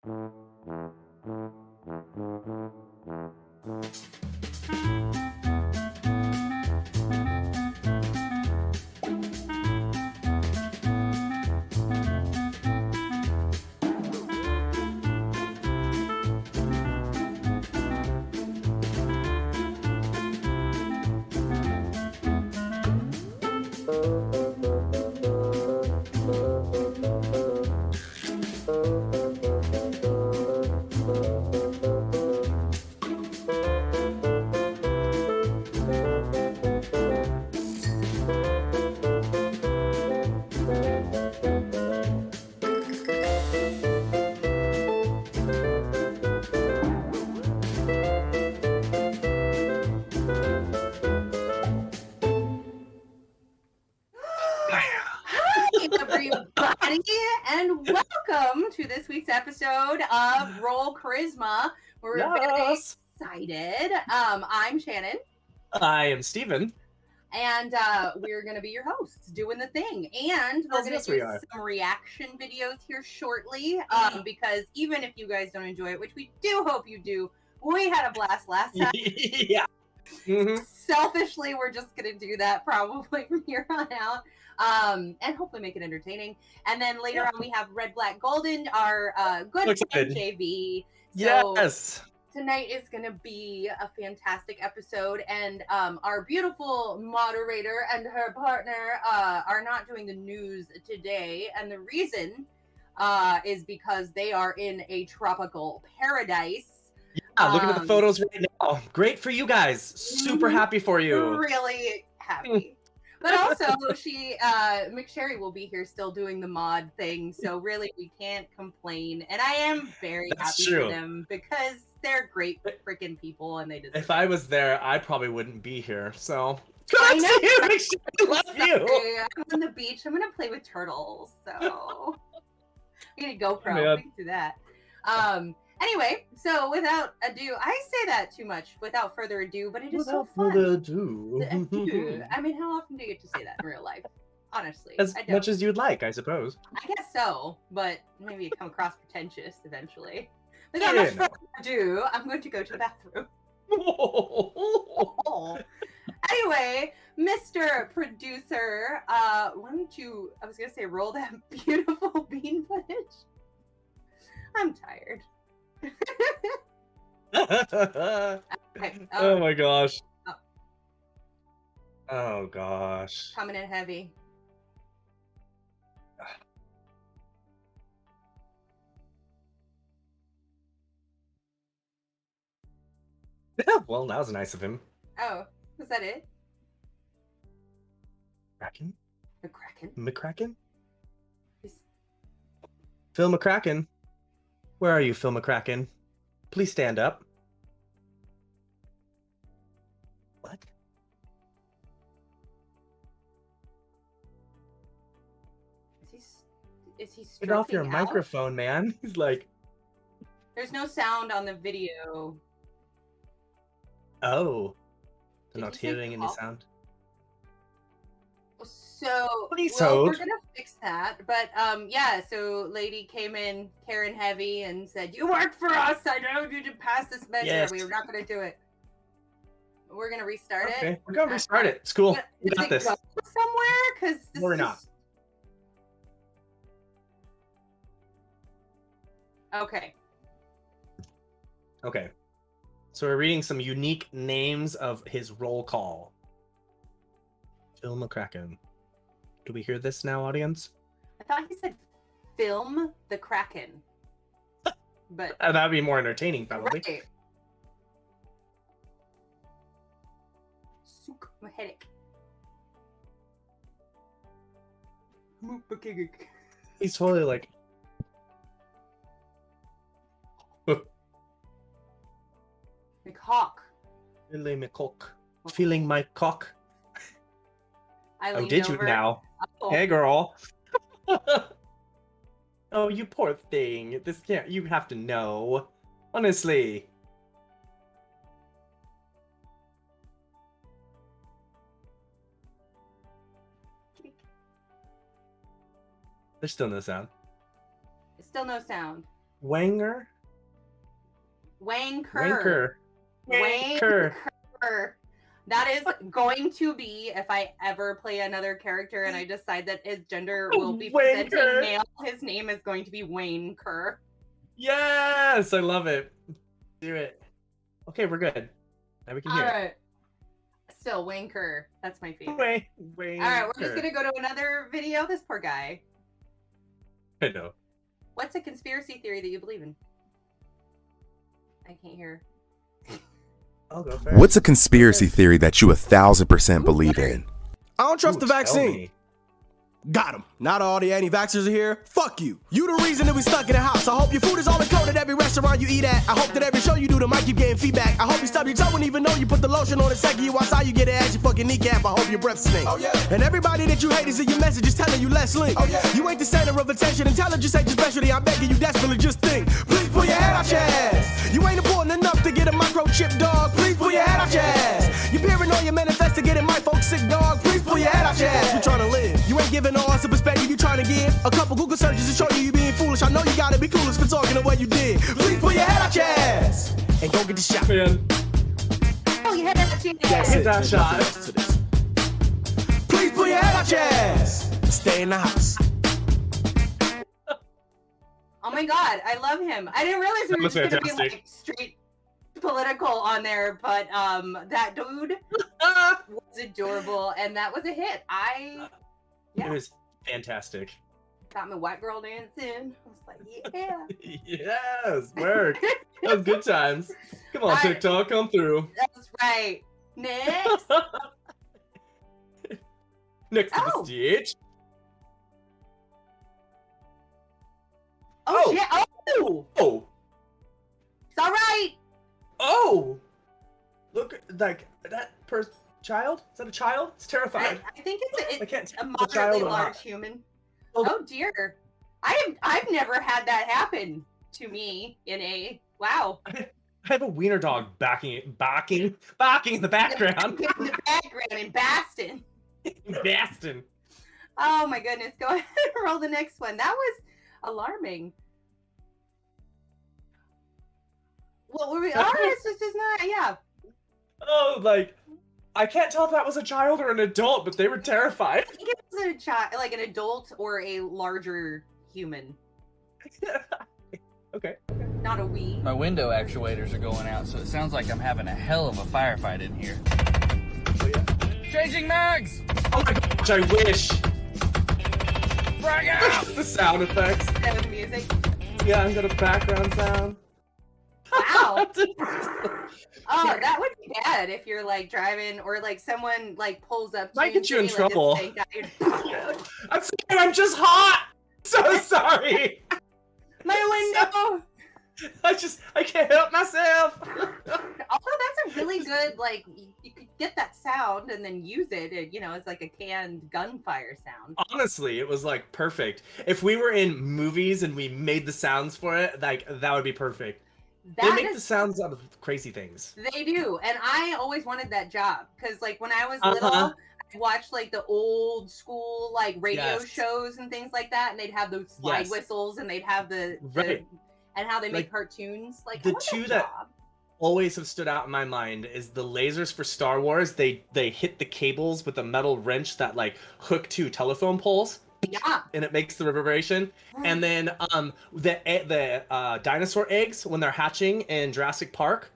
Hi, everybody, and welcome to this week's episode of Roll Charisma. We're very Yes. excited. I'm Shannon, I am Steven. and we're going to be your hosts doing the thing. And we're going to do some reaction videos here shortly because even if you guys don't enjoy it, which we do hope you do, we had a blast last time. Yeah. Mm-hmm. Selfishly, we're just going to do that probably from here on out. And hopefully make it entertaining. And then later on, we have RedBlaqueGolden, our good friend JV. So yes. Tonight is going to be a fantastic episode, and our beautiful moderator and her partner are not doing the news today, and the reason is because they are in a tropical paradise. Yeah, looking at the photos right now. Great for you guys. Super happy for you. Really happy. But also, McSherry will be here still doing the mod thing, so really we can't complain. And I am very happy for them because they're great freaking people, and they deserve If I was there, I probably wouldn't be here. So I know. I love you. I'm on the beach. I'm gonna play with turtles. So I'm gonna GoPro. We can do that. Anyway, so without ado, I say that too much. Without further ado, but it is so fun. Further ado. I mean, how often do you get to say that in real life? Honestly, as much as you'd like, I suppose. I guess so, but maybe it come across pretentious eventually. Without much further ado, I'm going to go to the bathroom. Anyway, Mr. Producer, why don't you? I was gonna say roll that beautiful bean footage. I'm tired. Okay. Oh my gosh. Oh gosh. Coming in heavy. Yeah, well, that was nice of him. Oh, was that it? Kraken? McCracken? McCracken? Phil McCracken? Where are you, Phil McCracken? Please stand up. What? Is he Get off your microphone, man. He's like... There's no sound on the video. Oh. I'm not hearing any sound. So, we're gonna fix that. But yeah, so lady came in Karen heavy and said, "You work for us. I know you to pass this measure. Yes. We were not gonna do it. We're gonna restart it. Okay, we're gonna restart it. It's cool. We got this. Go somewhere, because we're not. Okay. Okay. So we're reading some unique names of his roll call. Phil McCracken. Do we hear this now, audience? I thought he said film the Kraken. But that'd be more entertaining, probably. Right. Sook my headache. He's totally like... McHawk. Feeling my cock. Feeling my cock. Oh, did you now? Oh. Hey, girl. Oh, you poor thing. This can't. You have to know. Honestly. There's still no sound. Still no sound. Wanger? Wanker. Wanker. That is going to be, if I ever play another character and I decide that his gender will be presenting male, his name is going to be Wayne Kerr. Yes, I love it. Do it. Okay, we're good. Now we can hear it. Still, Wayne Kerr. That's my favorite. Wayne All right, we're just going to go to another video. This poor guy. I know. What's a conspiracy theory that you believe in? I can't hear. I'll go first. What's a conspiracy theory that you 1,000% believe in? I don't trust the vaccine. Got him. Not all the anti-vaxxers are here. Fuck you. You the reason that we stuck in the house. I hope your food is all encoded every restaurant you eat at. I hope that every show you do, the mic keep getting feedback. I hope you stub your toe and even know you put the lotion on the second you watch how you get it as your fucking kneecap. I hope your breath stink. Oh yeah. And everybody that you hate is in your messages telling you less link. Oh yeah. You ain't the center of attention. Intelligence ain't your specialty. I'm begging you desperately just think. Please pull your head out your ass. You ain't important enough to get a microchip, dog. Please pull your head out your ass. Your paranoia manifest to getting my folks sick, dog. Please pull your head out your ass. You trying to live. You ain't giving all us a perspective you trying to give. A couple Google searches to show you being foolish. I know you gotta be coolest for talking the way you did. Please pull your head out your ass and go get the shot. Man. Oh, your head out your ass. Get that shot. Please pull your head out your ass. Stay in the house. Oh my god, I love him. I didn't realize we were just gonna be like straight political on there, but that dude was adorable and that was a hit. It was fantastic. Got my white girl dancing. I was like, yeah. Yes, work. That was good times. Come on, TikTok, come through. That's right. Next. Next to the stage. Oh shit! Oh! Oh! It's all right. Oh! Look, like that child? Is that a child? It's terrifying. I think it's a a moderately large human. Oh dear! I've never had that happen to me in a wow. I have a wiener dog barking in the background. In the background in Baston. Baston. Oh my goodness! Go ahead and roll the next one. That was alarming. What were we? Oh, this is not. Yeah. Oh, like I can't tell if that was a child or an adult, but they were terrified. I think it was a child, like an adult or a larger human. Okay. Not a wee. My window actuators are going out, so it sounds like I'm having a hell of a firefight in here. Oh, yeah. Changing mags! Oh my gosh, I wish. Frag out! The sound effects. The music. Yeah, I'm gonna background sound. Wow. Oh, that would be bad if you're like driving or like someone like pulls up. Might get you in like, trouble. I'm sorry, I'm just hot. So sorry. My window. I can't help myself. Also, that's a really good, like, you could get that sound and then use it, you know, as like a canned gunfire sound. Honestly, it was like perfect. If we were in movies and we made the sounds for it, like that would be perfect. They make the sounds out of crazy things. They do, and I always wanted that job because, like, when I was little, I watched like the old school like radio shows and things like that, and they'd have those slide whistles, and they'd have the and how they make cartoons. Like the two that always have stood out in my mind is the lasers for Star Wars. They hit the cables with a metal wrench that like hook to telephone poles. Yeah. And it makes the reverberation. And then the dinosaur eggs when they're hatching in Jurassic Park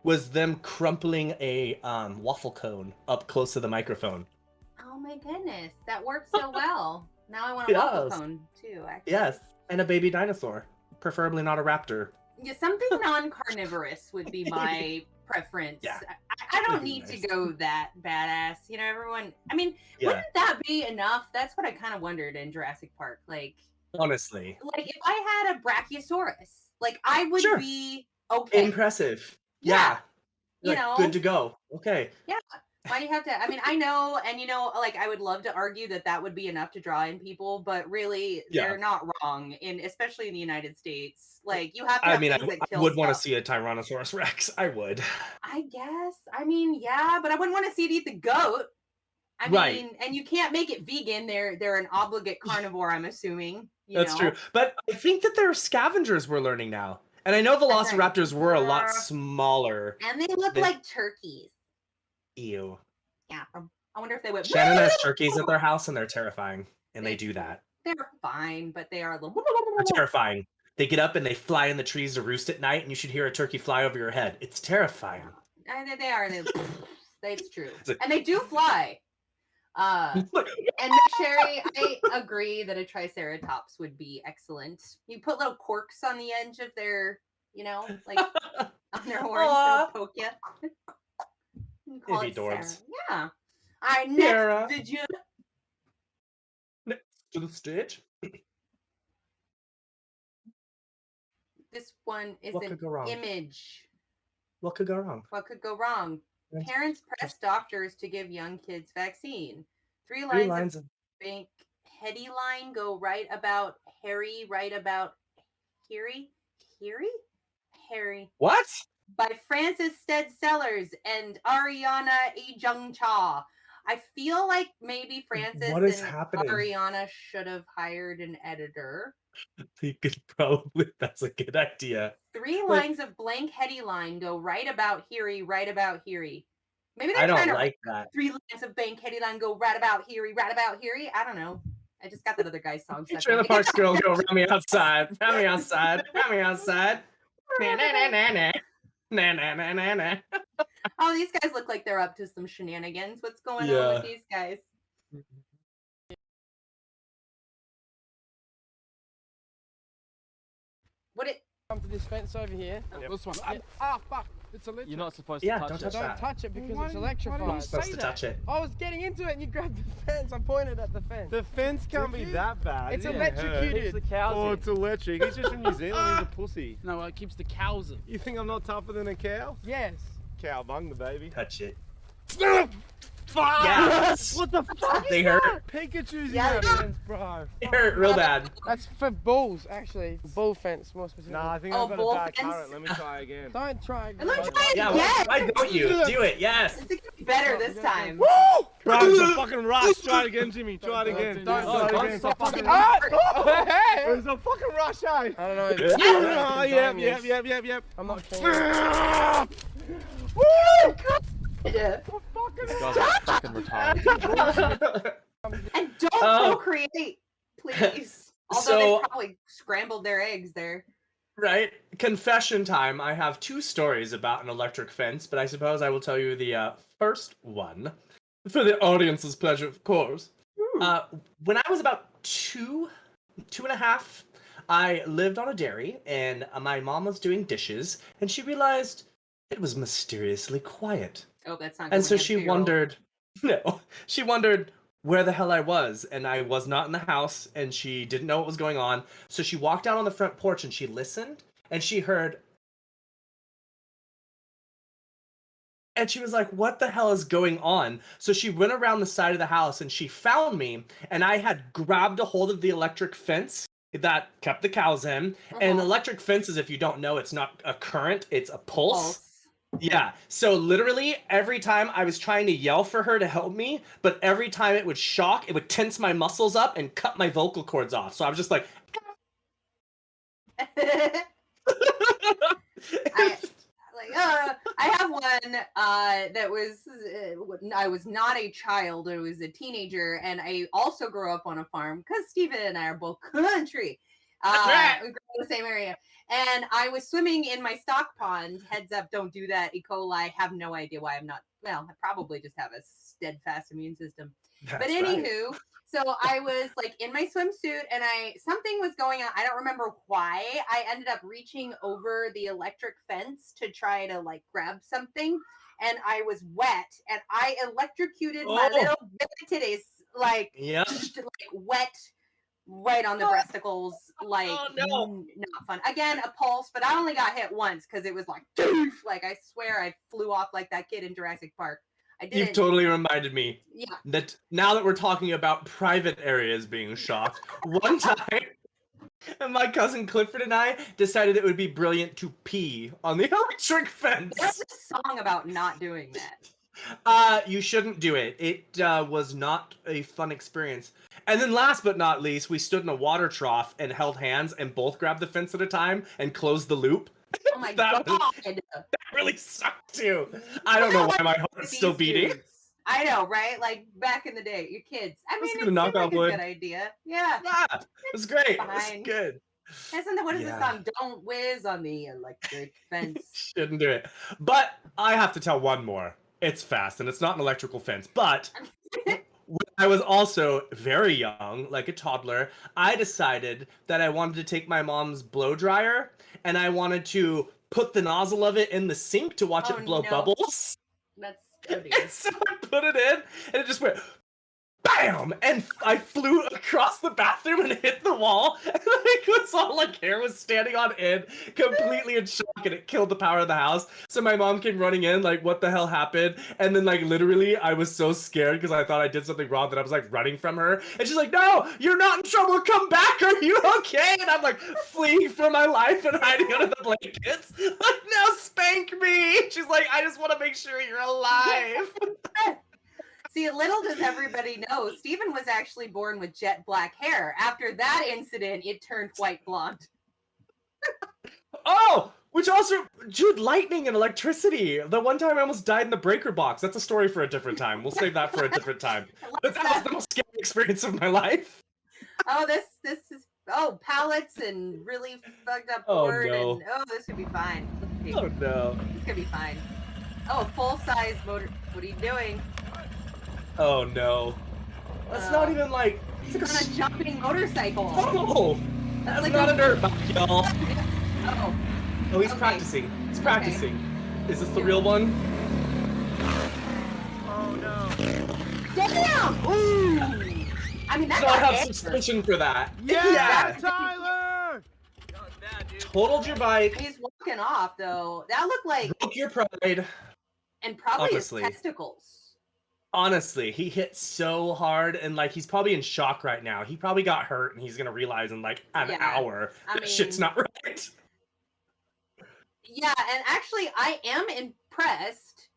was them crumpling a waffle cone up close to the microphone. Oh my goodness, that works so well. Now I want a waffle cone too, actually. Yes, and a baby dinosaur, preferably not a raptor. Yeah, something non-carnivorous would be my preference. Yeah. I don't need to go that badass. You know, everyone. I mean, wouldn't that be enough? That's what I kind of wondered in Jurassic Park. Like, honestly, like if I had a Brachiosaurus, like I would be okay. Impressive. Yeah. You like, know, good to go. Okay. Yeah. Why do you have to? I mean, I know, and you know, like I would love to argue that that would be enough to draw in people, but really, they're not wrong. Especially in the United States, like you have to. Have I would want to see a Tyrannosaurus Rex. I would. I guess. I mean, yeah, but I wouldn't want to see it eat the goat. I Right. mean, and you can't make it vegan. They're an obligate carnivore, I'm assuming. That's true. But I think that they're scavengers, we're learning now. And I know velociraptors were a lot smaller. And they look like turkeys. Ew. Yeah. I wonder if they would. Shannon has turkeys at their house, and they're terrifying. And they do that. They're fine, but they are a little. They're terrifying. They get up and they fly in the trees to roost at night, and you should hear a turkey fly over your head. It's terrifying. They are. It's true. And they do fly. And Sherry, I agree that a triceratops would be excellent. You put little corks on the edge of their, like on their horns, they'll poke you. You call It'd be adorbs. Yeah. All right, next video. Next to the stage. This one is What could go wrong? image. What could go wrong? What could go wrong? Parents press doctors to give young kids vaccine. Three lines of bank heady line go right about Harry, right about Harry? What? By Francis Stead Sellers and Ariana Ejung Cha. I feel like maybe Francis and Ariana should have hired an editor. They could probably, that's a good idea. Three lines of blank heady line go right about Harry, right about Harry. Maybe they're I trying don't to like that. 3 lines of blank heady line go right about Harry, right about Harry. I don't know. I just got that other guy's song. Trailer Park Girls go round me outside, round me outside, round me outside. Na na na na na. Na na na na na. Oh, these guys look like they're up to some shenanigans. What's going on with these guys? Come to this fence over here. This one. Fuck. It's electric. You're not supposed to touch it. Don't touch it because it's You're electrified. not supposed to touch it. I was getting into it and you grabbed the fence. I pointed at the fence. The fence can't be that bad. It's It electrocuted. The cows Oh, in. it's electric. He's just from New Zealand. He's a pussy. No, it keeps the cows in. You think I'm not tougher than a cow? Yes. Cowbung the baby. Touch it. Fuck! Yes! What the fuck? They hurt. Pikachu's in Yeah. that fence, bro. They hurt real bad. That's for bulls, actually. Bull fence, more specifically. Nah, I think Oh, I've got bull a bad fence? current. Let me try again. Don't try. And let me try it Yeah, again. why don't you? Do it, yes. It's gonna be better this time. Woo! Bro, it's a fucking rush. Try it again, Jimmy. Try it again. Don't again. stop fucking. It was a fucking rush, eh? I don't know. Oh, yep. I'm not kidding. Woo! Yeah. Fucking retarded. And don't procreate, please. Although So- they probably scrambled their eggs there. Right? Confession time. I have 2 stories about an electric fence, but I suppose I will tell you the first one. For the audience's pleasure, of course. When I was about 2.5, I lived on a dairy, and my mom was doing dishes, and she realized it was mysteriously quiet. Oh, that's not good. And so when you she have a 2-year-old. wondered, she wondered where the hell I was, and I was not in the house, and she didn't know what was going on. So she walked out on the front porch and she listened, and she heard, and she was like, what the hell is going on? So she went around the side of the house and she found me, and I had grabbed a hold of the electric fence that kept the cows in. And electric fences, if you don't know, it's not a current, it's a pulse. Yeah, so literally every time I was trying to yell for her to help me, but every time it would shock, it would tense my muscles up and cut my vocal cords off. So I was just like, I have one that was I was not a child, I was a teenager, and I also grew up on a farm because Steven and I are both country. We grew up in the same area. And I was swimming in my stock pond. Heads up, don't do that. E. coli. Have no idea why I'm not. Well, I probably just have a steadfast immune system. But anywho, so I was like in my swimsuit, and something was going on. I don't remember why. I ended up reaching over the electric fence to try to like grab something, and I was wet, and I electrocuted my little titties like wet. Right on the breasticles, like not fun. Again, a pulse, but I only got hit once because it was like, doof, like I swear I flew off like that kid in Jurassic Park. I didn't. You've totally reminded me. Yeah. That now that we're talking about private areas being shocked, one time, my cousin Clifford and I decided it would be brilliant to pee on the electric fence. There's a song about not doing that. You shouldn't do it. It was not a fun experience. And then last but not least, we stood in a water trough and held hands and both grabbed the fence at a time and closed the loop. Oh my That god. That really sucked too. I don't know why my heart's still beating. I know, right? Like back in the day, your kids. I mean, it seemed like a good idea. Yeah. Yeah, it was great. It was good. Isn't what is the song? Don't whiz on the electric fence. Shouldn't do it. But I have to tell one more. It's fast, and it's not an electrical fence. But when I was also very young, like a toddler, I decided that I wanted to take my mom's blow dryer, and I wanted to put the nozzle of it in the sink to watch it blow bubbles. That's and so I put it in, and it just went BAM! And I flew across the bathroom and hit the wall. And it was all like hair was standing on end, completely in shock, and it killed the power of the house. So my mom came running in, like, what the hell happened? And then, like, literally, I was so scared because I thought I did something wrong that I was, like, running from her. And she's like, no, you're not in trouble. Come back. Are you okay? And I'm, like, fleeing for my life and hiding under the blankets. Like, now spank me. She's like, I just want to make sure you're alive. See, little does everybody know, Steven was actually born with jet black hair. After that incident, it turned white blonde. Oh, which also, dude, lightning and electricity. The one time I almost died in the breaker box. That's a story for a different time. We'll save that for a different time. But that was the most scary experience of my life. Oh, this is, pallets and really fucked up board. No. And, this could be fine. Oh, no. This could be fine. Oh, full-size motor. What are you doing? Oh no. That's not even like... It's on a jumping motorcycle. Oh! That's like not a dirt bike, y'all. Oh, he's practicing. He's practicing. Is this the real one? Oh no. Damn! Ooh! I mean, that's So I have suspension for that. Yeah, Tyler! Totaled your bike. He's walking off, though. That looked like... Broke your pride. And probably Honestly. his testicles. Honestly, he hit so hard, and like he's probably in shock right now. He probably got hurt, and he's gonna realize in like an hour that shit's not right. Yeah, and actually, I am impressed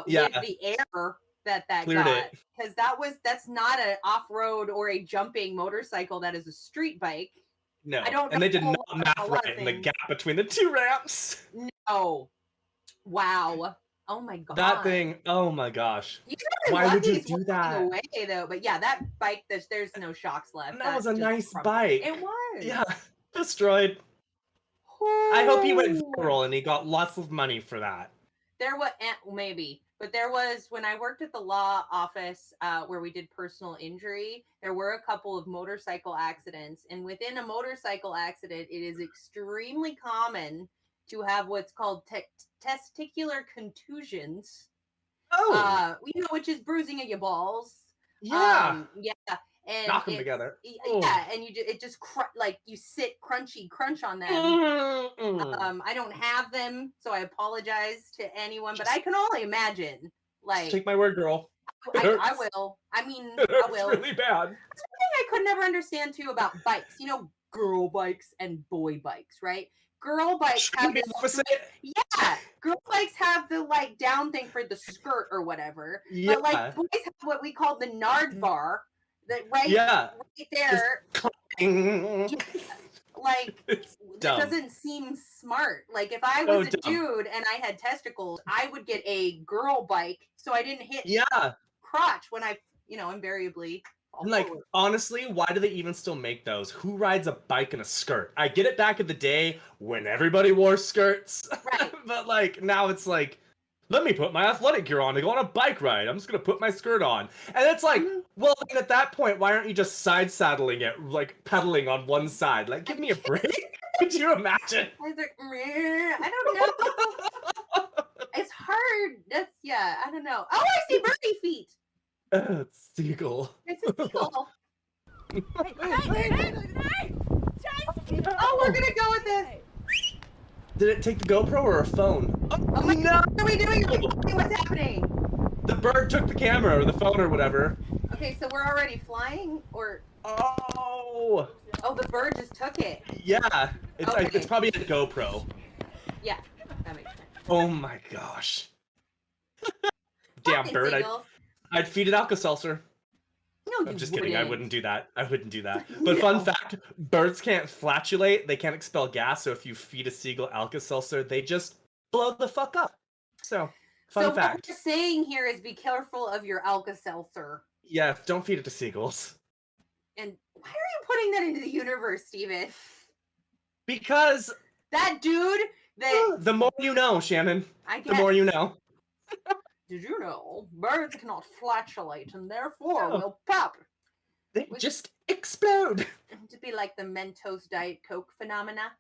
with the air that Cleared got, it. because that's not an off-road or a jumping motorcycle. That is a street bike. No, I don't and they know did a not lot math of right in the things. gap between the two ramps. No. Wow. Oh my god. That thing. Oh my gosh. Why would you he's do walking that? Away, though. But yeah, that bike, there's no shocks left. And that was a just nice crumpled. bike. It was. Yeah, destroyed. I hope he went viral and he got lots of money for that. There was maybe, but there was when I worked at the law office where we did personal injury. There were a couple of motorcycle accidents, and within a motorcycle accident, it is extremely common to have what's called testicular contusions. Oh, which is bruising of your balls. Yeah. Yeah. And knock them together. Yeah, and it just like you sit crunch on them. I don't have them, so I apologize to anyone, but I can only imagine. Like, just take my word, girl. I will. I mean, I will. It's really bad. That's one thing I could never understand too about bikes. You know, girl bikes and boy bikes, right? Girl bikes have this girl bikes have the like down thing for the skirt or whatever. Yeah. But like boys have what we call the nard bar. That right there. Like it doesn't seem smart. Like if I was a dude and I had testicles, I would get a girl bike so I didn't hit crotch when I invariably. Like, honestly, why do they even still make those? Who rides a bike in a skirt? I get it back in the day when everybody wore skirts. Right. But, like, now it's like, let me put my athletic gear on to go on a bike ride. I'm just going to put my skirt on. And it's like, well, then at that point, why aren't you just side saddling it, like, pedaling on one side? Like, give me a break. Could you imagine? I was like, I don't know. It's hard. I don't know. Oh, I see birdie feet. It's seagull. It's a seagull. Hey. Oh, we're gonna go with this. Did it take the GoPro or a phone? Oh my god, what are we doing? What's happening? The bird took the camera or the phone or whatever. Okay, so we're already flying, or? Oh, the bird just took it. Yeah, it's probably a GoPro. Yeah, that makes sense. Oh my gosh. Damn Fucking bird. seagulls. I'd feed it Alka-Seltzer. No, I'm you just kidding. I wouldn't do that. I wouldn't do that. But No. fun fact, birds can't flatulate. They can't expel gas. So if you feed a seagull Alka-Seltzer, they just blow the fuck up. So, fun So fact. what we're saying here is be careful of your Alka-Seltzer. Yeah, don't feed it to seagulls. And why are you putting that into the universe, Steven? Because That dude that the more you know, Shannon. I The more guess. you know. Did you know birds cannot flatulate and therefore No. will pop? They just explode. To be like the Mentos Diet Coke phenomena.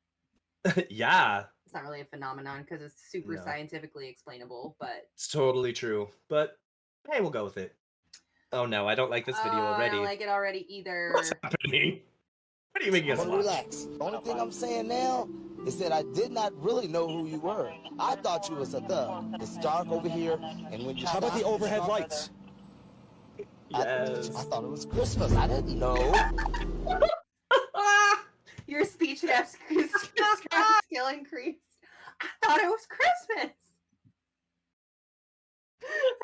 Yeah, It's not really a phenomenon because it's super No. scientifically explainable, but it's totally true. But hey, we'll go with it. Oh no, I don't like this video I already. don't like it already either. What's happening? What are you making us Well, watch? relax. The only thing I'm saying now is that I did not really know who you were. I thought you was a thug. It's dark over here, and when you How about the overhead lights? Yes. I thought it was Christmas. I didn't know. Your speech and skill increased. I thought it was Christmas.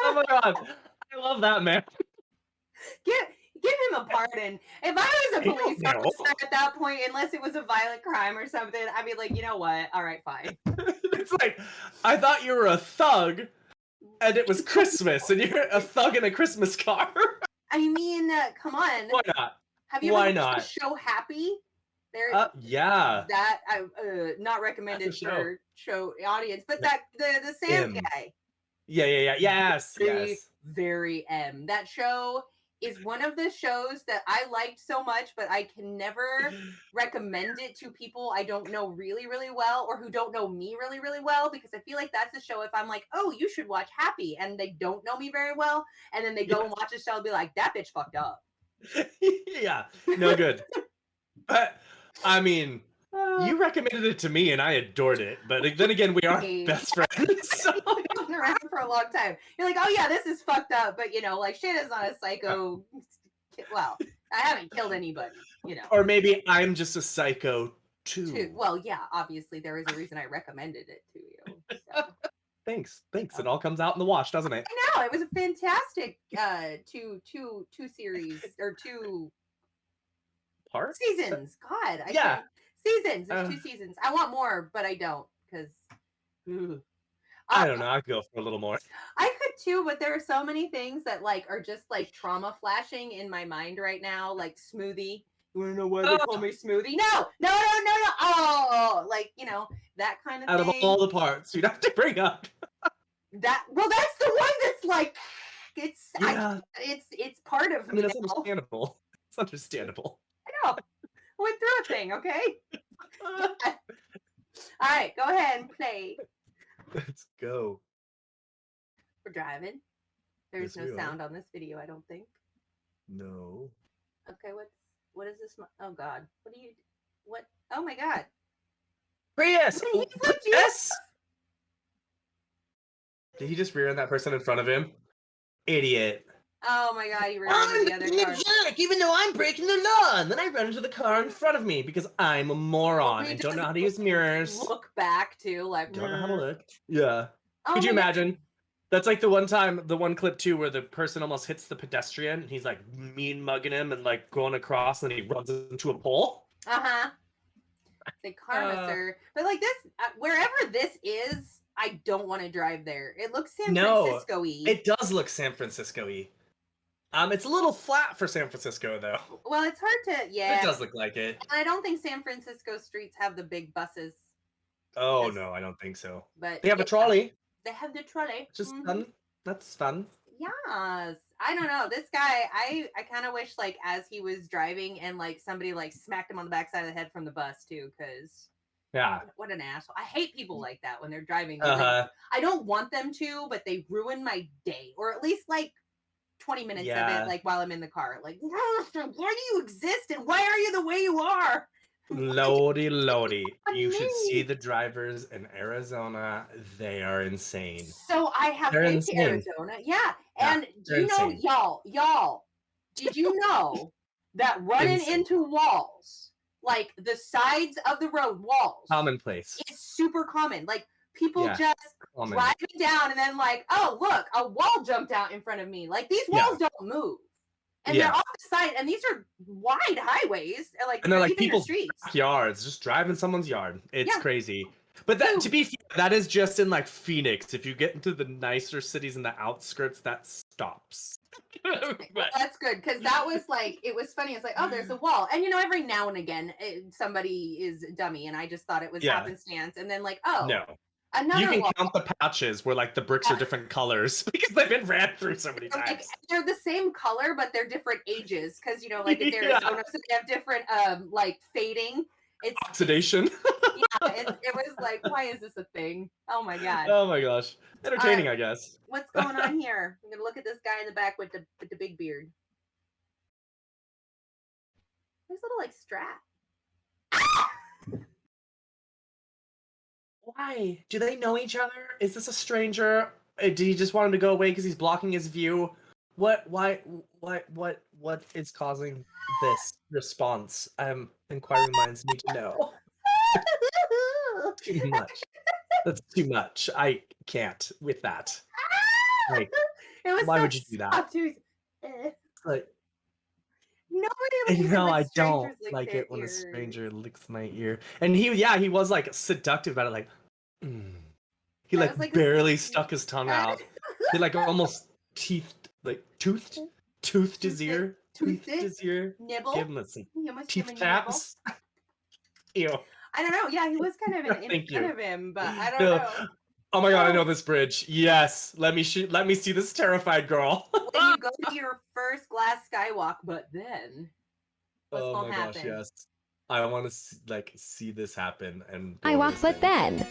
Oh my god, I love that man. Give him a pardon. If I was a police No. officer at that point, unless it was a violent crime or something, I'd be like, you know what? All right, fine. It's like, I thought you were a thug, and it was Christmas, and you're a thug in a Christmas car. I mean, come on. Why not? Have you Why ever watched not? the show Happy? There, Yeah. that I not recommended That's a show. for show audience, but that the Sam Him. guy, Yeah. Yes. very That show is one of the shows that I liked so much, but I can never recommend it to people I don't know really, really well, or who don't know me really, really well, because I feel like that's a show if I'm like, oh, you should watch Happy, and they don't know me very well, and then they go and watch the show and be like, that bitch fucked up. Yeah. No good. But I mean, you recommended it to me, and I adored it. But then again, we are Okay. best friends. So. We've been around for a long time. You're like, oh yeah, this is fucked up, but you know, like Shannon's not a psycho. Well, I haven't killed anybody, you know. Or maybe I'm just a psycho too. Well, yeah, obviously there is a reason I recommended it to you. So. Thanks. It all comes out in the wash, doesn't it? I know it was a fantastic two series or two Part? seasons. God, Yeah. seasons. It's 2 seasons. I want more, but I don't because. I don't know. I could go for a little more. I could too, but there are so many things that like are just like trauma flashing in my mind right now, like Smoothie. You want to know why they call me Smoothie? No. Oh, like you know that kind of Out thing. of all the parts you'd have to bring up. That's the one that's like it's Yeah. it's part of I me. mean, it's now. understandable. It's understandable. I know. I went through a thing, okay? All right, go ahead and play. Let's go. We're driving. There's Yes, we no are. sound on this video, I don't think. No. Okay, what is this? Oh God, what? Oh my God. Prius! He flipped you. Yes! Did he just rear-end that person in front of him? Idiot. Oh my God, he ran into the other car. jerk, even though I'm breaking the law, and then I run into the car in front of me because I'm a moron He and don't just know how to use mirrors. Look back too, like Don't know how to "Mm." look. Yeah. Oh Could you my God. imagine? That's like the one clip too where the person almost hits the pedestrian and he's like mean mugging him and like going across and he runs into a pole. Uh-huh. The karma, sir. But like this, wherever this is, I don't want to drive there. It looks San Francisco-y. It does look San Francisco-y. It's a little flat for San Francisco though. Well, it's hard to, yeah. It does look like it. And I don't think San Francisco streets have the big buses, Oh Yes. no, I don't think so. but They have a trolley. They have the trolley. Just Mhm. fun. That's fun. Yes. I don't know. This guy, I kind of wish like as he was driving and like somebody like smacked him on the backside of the head from the bus too, because Yeah. what an asshole. I hate people like that when they're driving. They're like, Uh-huh. I don't want them to, but they ruin my day, or at least like 20 minutes of Yeah. it, like while I'm in the car. Like, why do you exist and why are you the way you are? Lordy, lordy. What You should see me? the drivers in Arizona. They are insane. So I have They're been insane. to Arizona. Yeah. Yeah, And do they're you know, insane. y'all, did you know that running Insane. into walls, like the sides of the road walls, Commonplace. is super common. Like people Yeah. just Oh, man. driving down, and then like, oh look, a wall jumped out in front of me. Like these walls don't move, and they're off the side, and these are wide highways, and they're like even people's streets. backyards, just driving someo's yard. It's crazy. But that, to be fair, that is just in like Phoenix. If you get into the nicer cities in the outskirts, that stops. Well, that's good, because that was like, it was funny. It's like, oh, there's a wall, and every now and again somebody is a dummy, and I just thought it was happenstance, and then like, oh, no. Another you can wall. count the patches where like the bricks are different colors because they've been ran through so many times. Like, they're the same color, but they're different ages. Because like it's Arizona, so they have different like fading. It's oxidation. It was like, why is this a thing? Oh my god. Oh my gosh, entertaining, I guess. What's going on here? I'm gonna look at this guy in the back with the big beard. His little like strap. Why? Do they know each other? Is this a stranger? Did he just want him to go away because he's blocking his view? What? Why? What is causing this response? Inquiring minds need to know. Too much. That's too much. I can't with that. Like, why would you do that? Like, nobody. No, I don't like it when a stranger licks my ear. And he was like seductive about it. Like, he like barely stuck his tongue out. He like almost toothed his ear. Nibble. Give him some teeth taps. Ew. I don't know. Yeah, he was kind of in front of him, but I don't know. Oh my god, I know this bridge. Yes, let me see this terrified girl. When you go to your first glass skywalk, but then what's gonna happen? Gosh, yes. I want to see this happen and. I walk, but then.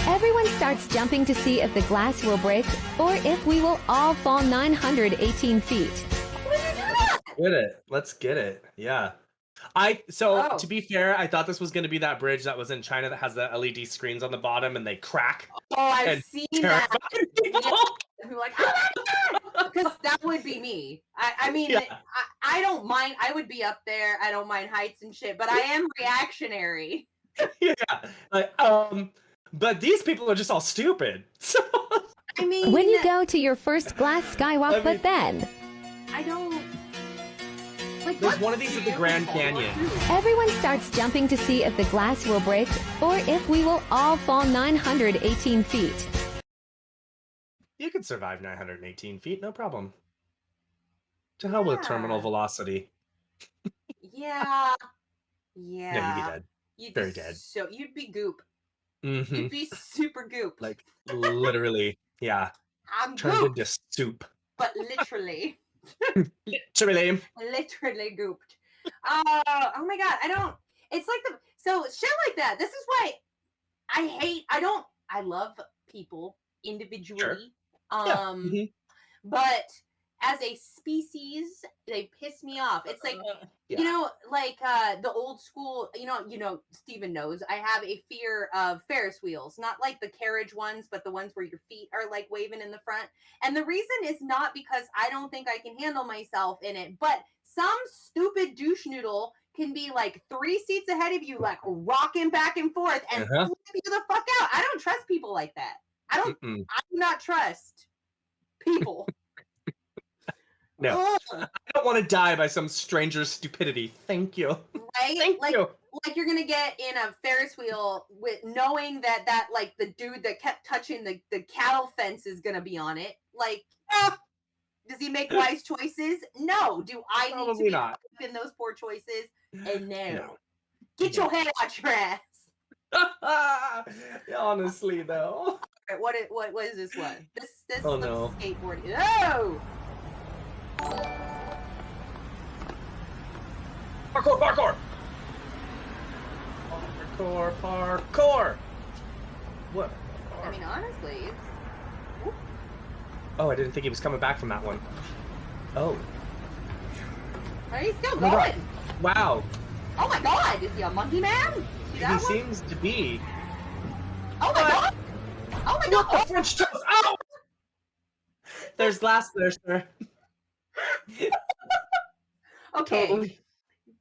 Everyone starts jumping to see if the glass will break or if we will all fall 918 feet. Get it. Let's get it. Yeah. To be fair, I thought this was going to be that bridge that was in China that has the LED screens on the bottom and they crack. Oh, I've seen that. I'm like, oh my god, because that would be me. I mean, I don't mind. I would be up there. I don't mind heights and shit, but I am reactionary. But these people are just all stupid. So I mean, when you go to your first glass skywalk, but then. I don't. Like, there's one of these at the Grand Canyon. Everyone starts jumping to see if the glass will break or if we will all fall 918 feet. You can survive 918 feet, no problem. To hell with terminal velocity. Yeah. No, you'd be dead. Very dead. So you'd be goop. Mm-hmm. You'd be super goop. Like literally, yeah. I'm turned goop, into soup. but literally. Literally gooped. Oh my god, I don't. It's like so shit like that. This is why I love people individually. Sure. But as a species, they piss me off. It's like the old school. Steven knows. I have a fear of Ferris wheels, not like the carriage ones, but the ones where your feet are like waving in the front. And the reason is not because I don't think I can handle myself in it, but some stupid douche noodle can be like 3 seats ahead of you, like rocking back and forth and flip you the fuck out. I don't trust people like that. I do not trust people. No, I don't want to die by some stranger's stupidity. Thank you. Right? Thank you. Like you're gonna get in a Ferris wheel with knowing that like the dude that kept touching the cattle fence is gonna be on it. Like, does he make wise choices? No. Do I need to be not in those poor choices? And no. Get your head out your ass. Honestly, though. What is this one? This no. Skateboarding. Oh. Parkour! What? I mean, honestly, it's... Oh, I didn't think he was coming back from that one. Oh. He's still going. Wow. Oh my god, is he a monkey man? He seems to be. Oh my god! Oh my god! The French toast! Oh! There's glass there, sir. Okay. Totally.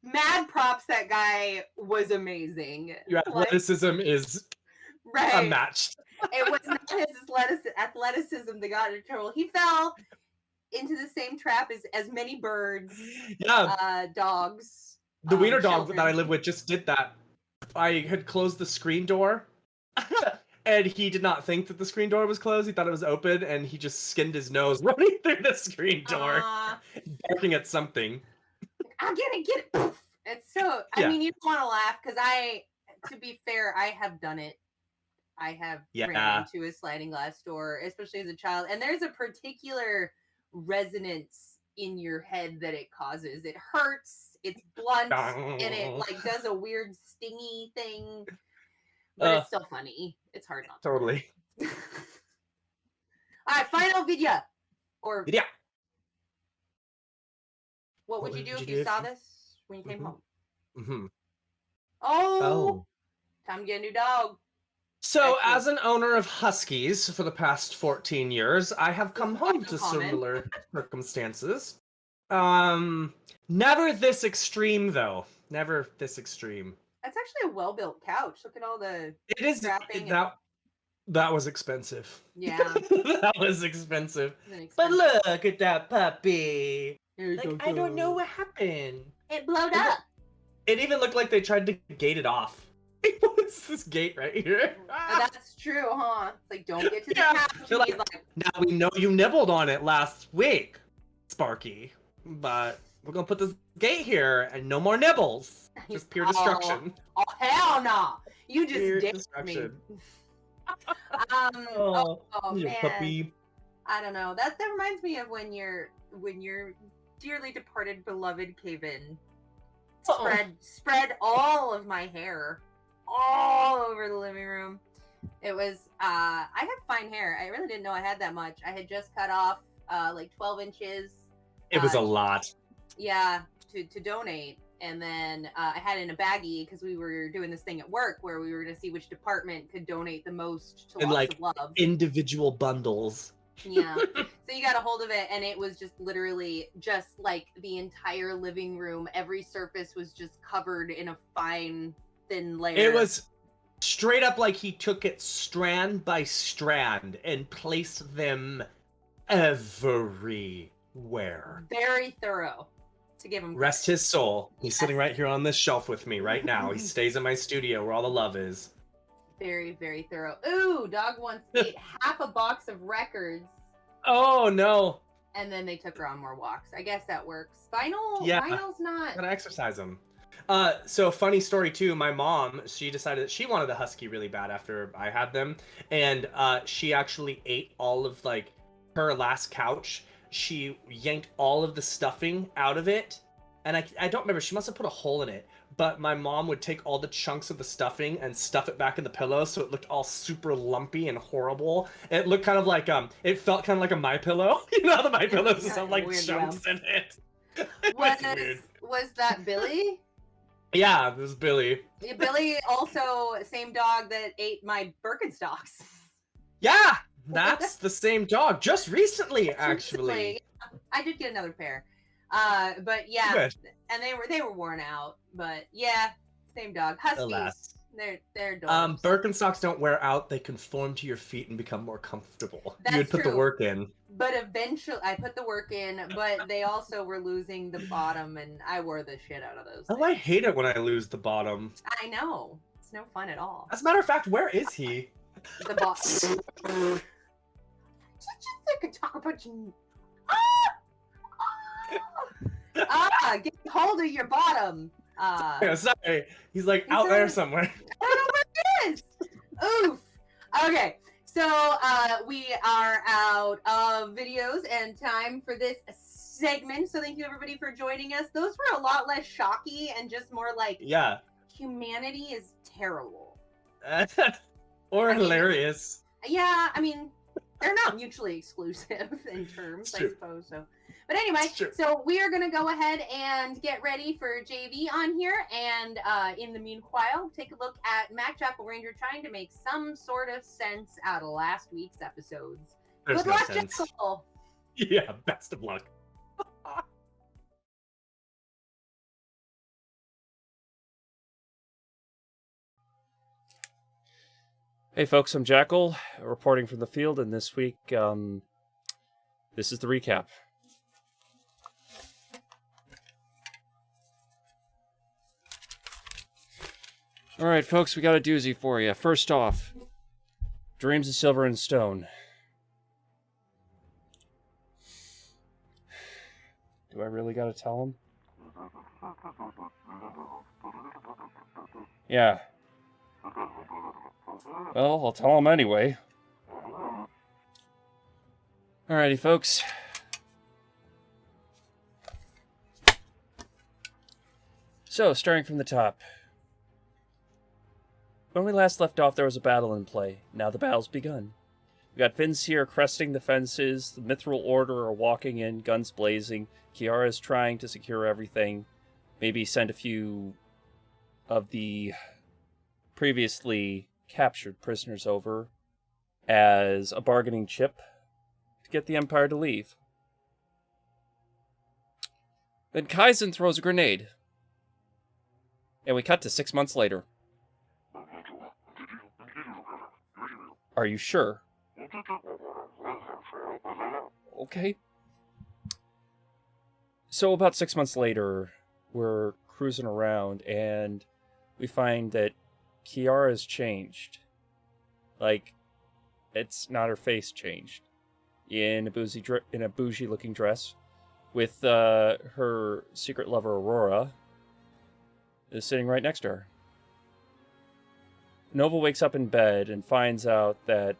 Mad props, that guy was amazing. Your athleticism is Right. unmatched. It was not his athleticism that got into trouble. He fell into the same trap as many birds, dogs. The wiener dog children. that I live with just did that. I had closed the screen door, and he did not think that the screen door was closed. He thought it was open, and he just skinned his nose running through the screen door, barking at something. I get it. Poof. It's so. I mean, you don't want to laugh because to be fair, I have done it. I have ran into a sliding glass door, especially as a child, and there's a particular resonance in your head that it causes. It hurts, it's blunt, and it like does a weird stingy thing, but it's still funny. It's hard not to. Totally. All right, final video. Or video. What would you do if you saw this when you came home? Mm-hmm. Oh, time to get a new dog. So, as an owner of huskies for the past 14 years, I have come home to similar circumstances. Never this extreme, though. Never this extreme. That's actually a well-built couch. Look at all the strapping. That was expensive. Yeah. That was expensive. But look at that puppy. Like, I don't know what happened. It blowed up. It even looked like they tried to gate it off. What is this gate right here? That's true, huh? It's like, don't get to the couch. Like, now we know you nibbled on it last week, Sparky. But we're going to put this gate here and no more nibbles. Just pure destruction. Oh, hell no. You just dared me. Oh man. Puppy. I don't know. That reminds me of when your dearly departed beloved cave-in spread all of my hair all over the living room. It was I have fine hair. I really didn't know I had that much. I had just cut off like 12 inches. It was a lot. Yeah, to donate. And then I had it in a baggie because we were doing this thing at work where we were going to see which department could donate the most to lots of love. Individual bundles. Yeah. So you got a hold of it, and it was just literally just like the entire living room. Every surface was just covered in a fine, thin layer. It was straight up like he took it strand by strand and placed them everywhere. Very thorough. To give him rest his soul. He's sitting right here on this shelf with me right now. He stays in my studio where all the love is. Very, very thorough. Ooh, dog once ate half a box of records. Oh no. And then they took her on more walks. I guess that works. Vinyl's not. Gotta exercise him. So funny story too. My mom, she decided that she wanted a husky really bad after I had them, and she actually ate all of like her last couch. She yanked all of the stuffing out of it, and I don't remember. She must have put a hole in it. But my mom would take all the chunks of the stuffing and stuff it back in the pillow, so it looked all super lumpy and horrible. It looked kind of like it felt kind of like a My Pillow. You know, the My Pillows have like chunks in it. Was that Billy? Yeah, it was Billy. Billy also same dog that ate my Birkenstocks. Yeah, that's the same dog. Just recently, actually. I did get another pair. But yeah, good. And they were worn out. But yeah, same dog. Huskies. Alas. They're dogs. Birkenstocks don't wear out. They conform to your feet and become more comfortable. That's You'd put true. the work in. But eventually, I put the work in, but they also were losing the bottom, and I wore the shit out of those. Oh, I hate it when I lose the bottom. I know. It's no fun at all. As a matter of fact, where is he? The bottom. Just think and talk about you. Get hold of your bottom. Yeah, sorry. He's like out there somewhere. I don't know where it is. Oof. Okay. So we are out of videos and time for this segment. So thank you everybody for joining us. Those were a lot less shocky and just more like humanity is terrible. Or hilarious. Yeah, I mean, they're not mutually exclusive in terms, I suppose. So, but anyway, so we are going to go ahead and get ready for JV on here. And in the meanwhile, take a look at Mac Jackal Ranger trying to make some sort of sense out of last week's episodes. Good luck, Jackal. Yeah, best of luck. Hey folks, I'm Jackal, reporting from the field, and this week, this is the recap. Alright folks, we got a doozy for you. First off, Dreams of Silver and Stone. Do I really gotta tell him? Yeah. Well, I'll tell him anyway. Alrighty, folks. So, starting from the top. When we last left off, there was a battle in play. Now the battle's begun. We got Finseer cresting the fences, the Mithril Order are walking in, guns blazing, Kiara's trying to secure everything, maybe send a few of the previously captured prisoners over as a bargaining chip to get the Empire to leave. Then Kaizen throws a grenade. And we cut to 6 months later. Are you sure? Okay. So about 6 months later, we're cruising around and we find that Kiara's changed. Like, it's not her face changed. In a bougie-looking dress, with her secret lover Aurora is sitting right next to her. Nova wakes up in bed and finds out that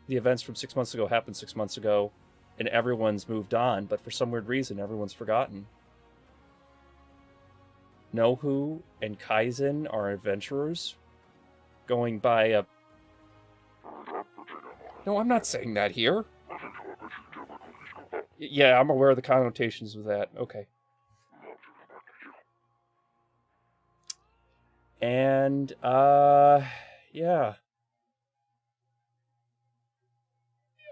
the events from 6 months ago happened 6 months ago, and everyone's moved on, but for some weird reason, everyone's forgotten. Nohu and Kaizen are adventurers going by a... No, I'm not saying that here. Yeah, I'm aware of the connotations of that. Okay. And, yeah.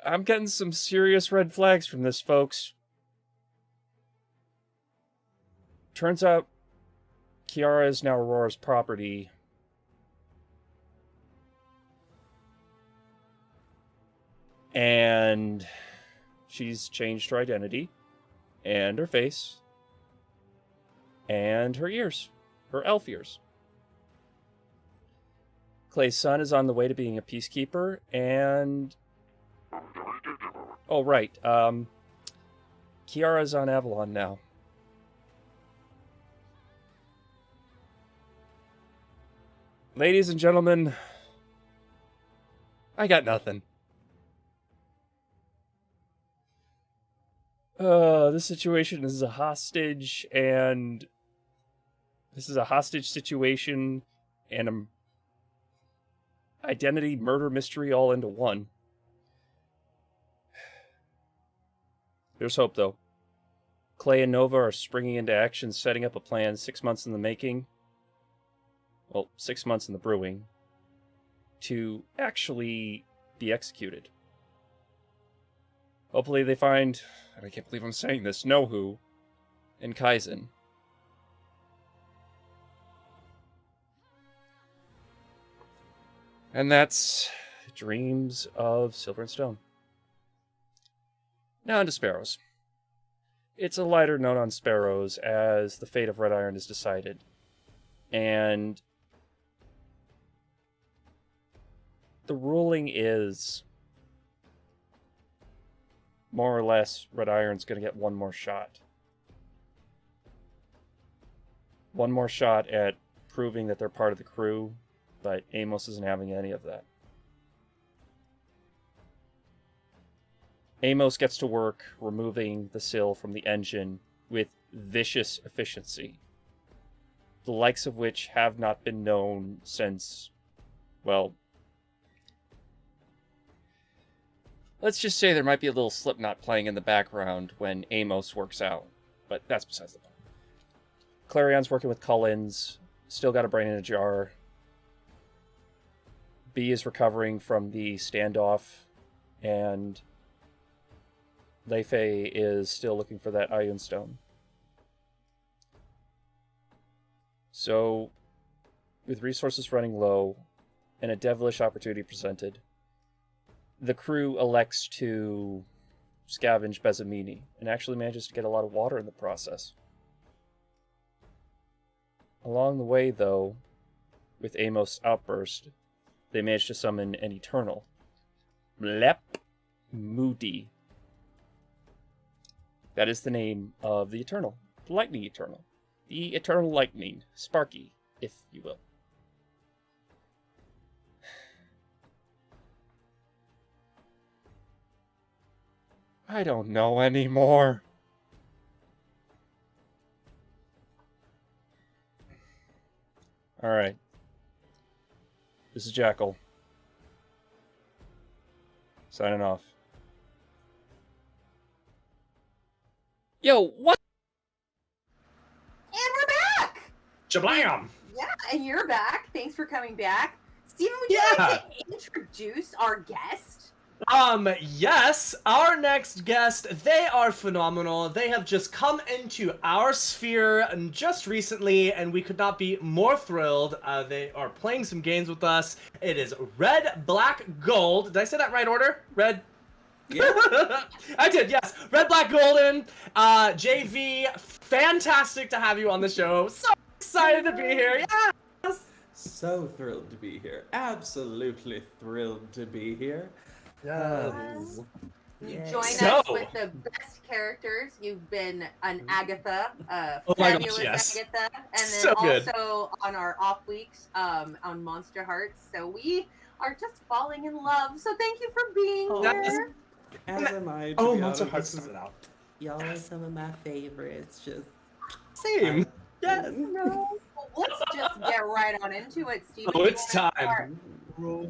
I'm getting some serious red flags from this, folks. Turns out Kiara is now Aurora's property. And she's changed her identity, and her face, and her ears, her elf ears. Clay's son is on the way to being a peacekeeper, and... Oh, right, Kiara's on Avalon now. Ladies and gentlemen, I got nothing. This situation is a hostage, and this is a hostage situation, and an identity murder mystery all into one. There's hope, though. Clay and Nova are springing into action, setting up a plan 6 months in the making. Well, 6 months in the brewing. To actually be executed. Hopefully they find, I can't believe I'm saying this, Nohu and Kaizen. And that's Dreams of Silver and Stone. Now into Sparrows. It's a lighter note on Sparrows as the fate of Red Iron is decided. And the ruling is more or less Red Iron's going to get one more shot. One more shot at proving that they're part of the crew, but Amos isn't having any of that. Amos gets to work removing the sill from the engine with vicious efficiency, the likes of which have not been known since, well, let's just say there might be a little Slipknot playing in the background when Amos works out, but that's besides the point. Clarion's working with Cullens, still got a brain in a jar. B is recovering from the standoff, and Leifei is still looking for that Ion Stone. So, With resources running low and a devilish opportunity presented, the crew elects to scavenge Bezamini and actually manages to get a lot of water in the process. Along the way, though, with Amos' outburst, they manage to summon an Eternal. Blep Moody. That is the name of the Eternal. The Lightning Eternal. The Eternal Lightning. Sparky, if you will. I don't know anymore. Alright. This is Jackal. Signing off. Yo, what? And we're back! Jablam! Yeah, and you're back. Thanks for coming back. Steven, would you like to introduce our guest? Yes, our next guest, they are phenomenal. They have just come into our sphere just recently, and we could not be more thrilled. They are playing some games with us. It is Red, Black, Gold. Did I say that right order? Red. Yeah. I did, yes. Red, Black, Golden. JV, fantastic to have you on the show. So excited to be here. Yes. So thrilled to be here. Absolutely thrilled to be here. You join us with the best characters. You've been an Agatha, fabulous Agatha, and then also on our off weeks on Monster Hearts. So we are just falling in love. So thank you for being here. As am I. Monster Hearts is out. Y'all are some of my favorites. Just same. Yes. No. Well, let's just get right on into it, Steven. Oh, it's time.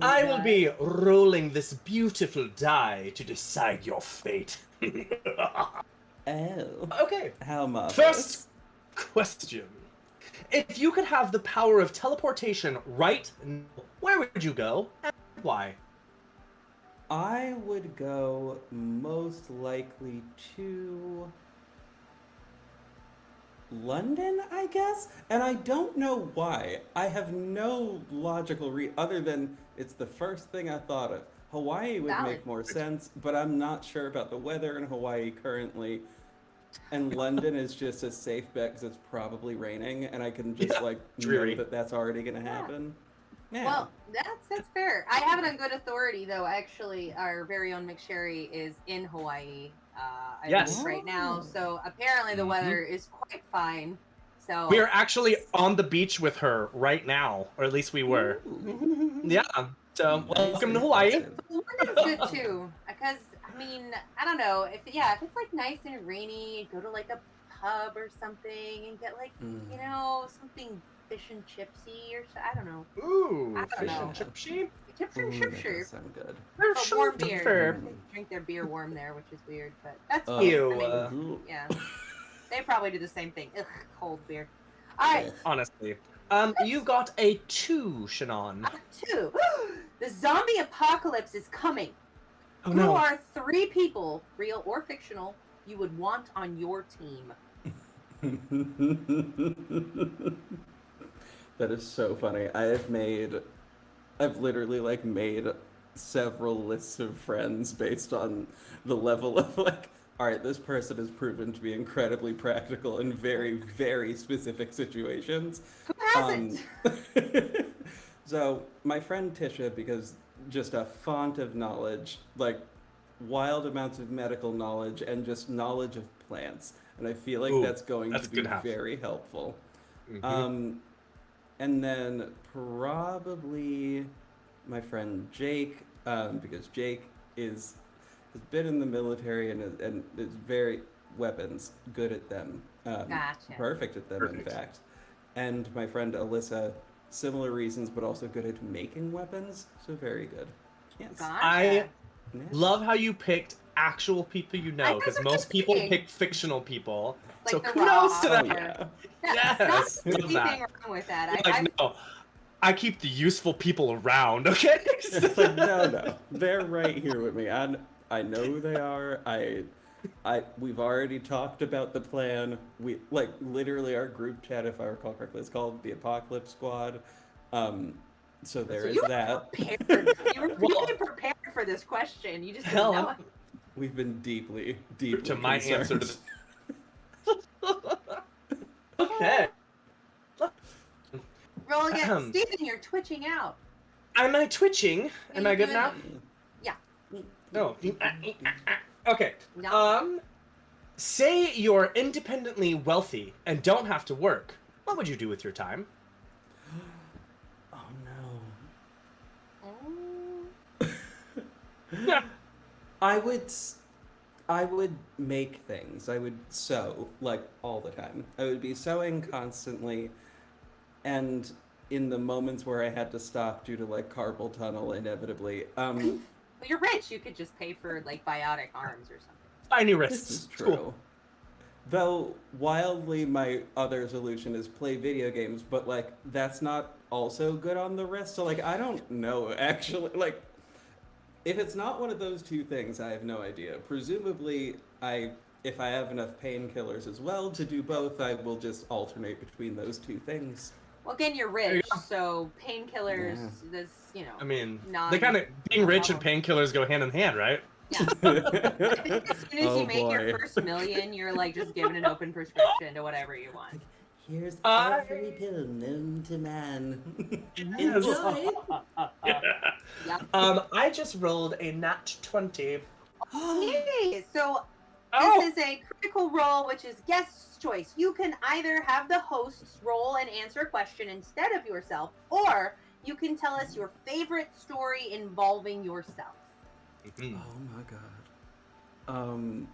I will be rolling this beautiful die to decide your fate. Okay. How much? First question. If you could have the power of teleportation right now, where would you go and why? I would go most likely to London, I guess? And I don't know why. I have no logical other than it's the first thing I thought of. Hawaii would make more sense, but I'm not sure about the weather in Hawaii currently. And London is just a safe bet because it's probably raining, and I can just know that that's already going to happen. Yeah. Well, that's fair. I have it on good authority, though. Actually, our very own McSherry is in Hawaii. I believe right now, so apparently the weather is quite fine. So we are actually on the beach with her right now, or at least we were. Yeah. So welcome to Hawaii. London's good too, because I mean, I don't know if it's like nice and rainy, go to like a pub or something and get like you know something fish and chipsy or I don't know. Ooh, fish and chipsy. Chips and chips sound good. But warm beer. They drink their beer warm there, which is weird, but that's fine. I mean, yeah. They probably do the same thing. Ugh, cold beer. All right. Honestly. You got a 2, Shannon. A 2. The zombie apocalypse is coming. Oh, Who no. are 3 people, real or fictional, you would want on your team? That is so funny. I've literally made several lists of friends based on the level of all right, this person has proven to be incredibly practical in very, very specific situations. Who hasn't? So my friend Tisha, because just a font of knowledge, wild amounts of medical knowledge and just knowledge of plants. And I feel like that's going to be very helpful. Mm-hmm. And then probably my friend Jake, because Jake has been in the military and is very good at them. Gotcha. Perfect at them, in fact. And my friend Alyssa, similar reasons, but also good at making weapons, so very good. Yes. Gotcha. I love how you picked actual people you know, because most people pick fictional people. So kudos to them. Yes. Not anything wrong with that. No, I keep the useful people around, okay? It's no. They're right here with me. I know who they are. We've already talked about the plan. We literally our group chat, if I recall correctly, is called the Apocalypse Squad. So there So is you were that. prepared. You came prepared for this question. You just didn't know it. We've been deeply to my concerned. answer to the... Okay. Roll again. Steven, you're twitching out. Am I twitching? Am I good now? Yeah. No. Okay. No. Say you're independently wealthy and don't have to work. What would you do with your time? Oh no. Oh. I would make things. I would sew like all the time. I would be sewing constantly, and in the moments where I had to stop due to like carpal tunnel, inevitably. Well, you're rich. You could just pay for like biotic arms or something. Tiny wrists. This is true. Though wildly, my other solution is play video games, but like that's not also good on the wrist. So like I don't know actually. Like if it's not one of those two things, I have no idea. Presumably, if I have enough painkillers as well to do both, I will just alternate between those two things. Well, again, you're rich, so painkillers. This, I mean, they kind of being rich and painkillers go hand in hand, right? Yeah. I think as soon as you make your first million, you're like just given an open prescription to whatever you want. Here's every pill known to man. Enjoy. Yep. I just rolled a nat 20. Okay, so this is a critical role, which is guest's choice. You can either have the hosts roll and answer a question instead of yourself, or you can tell us your favorite story involving yourself. Oh my god.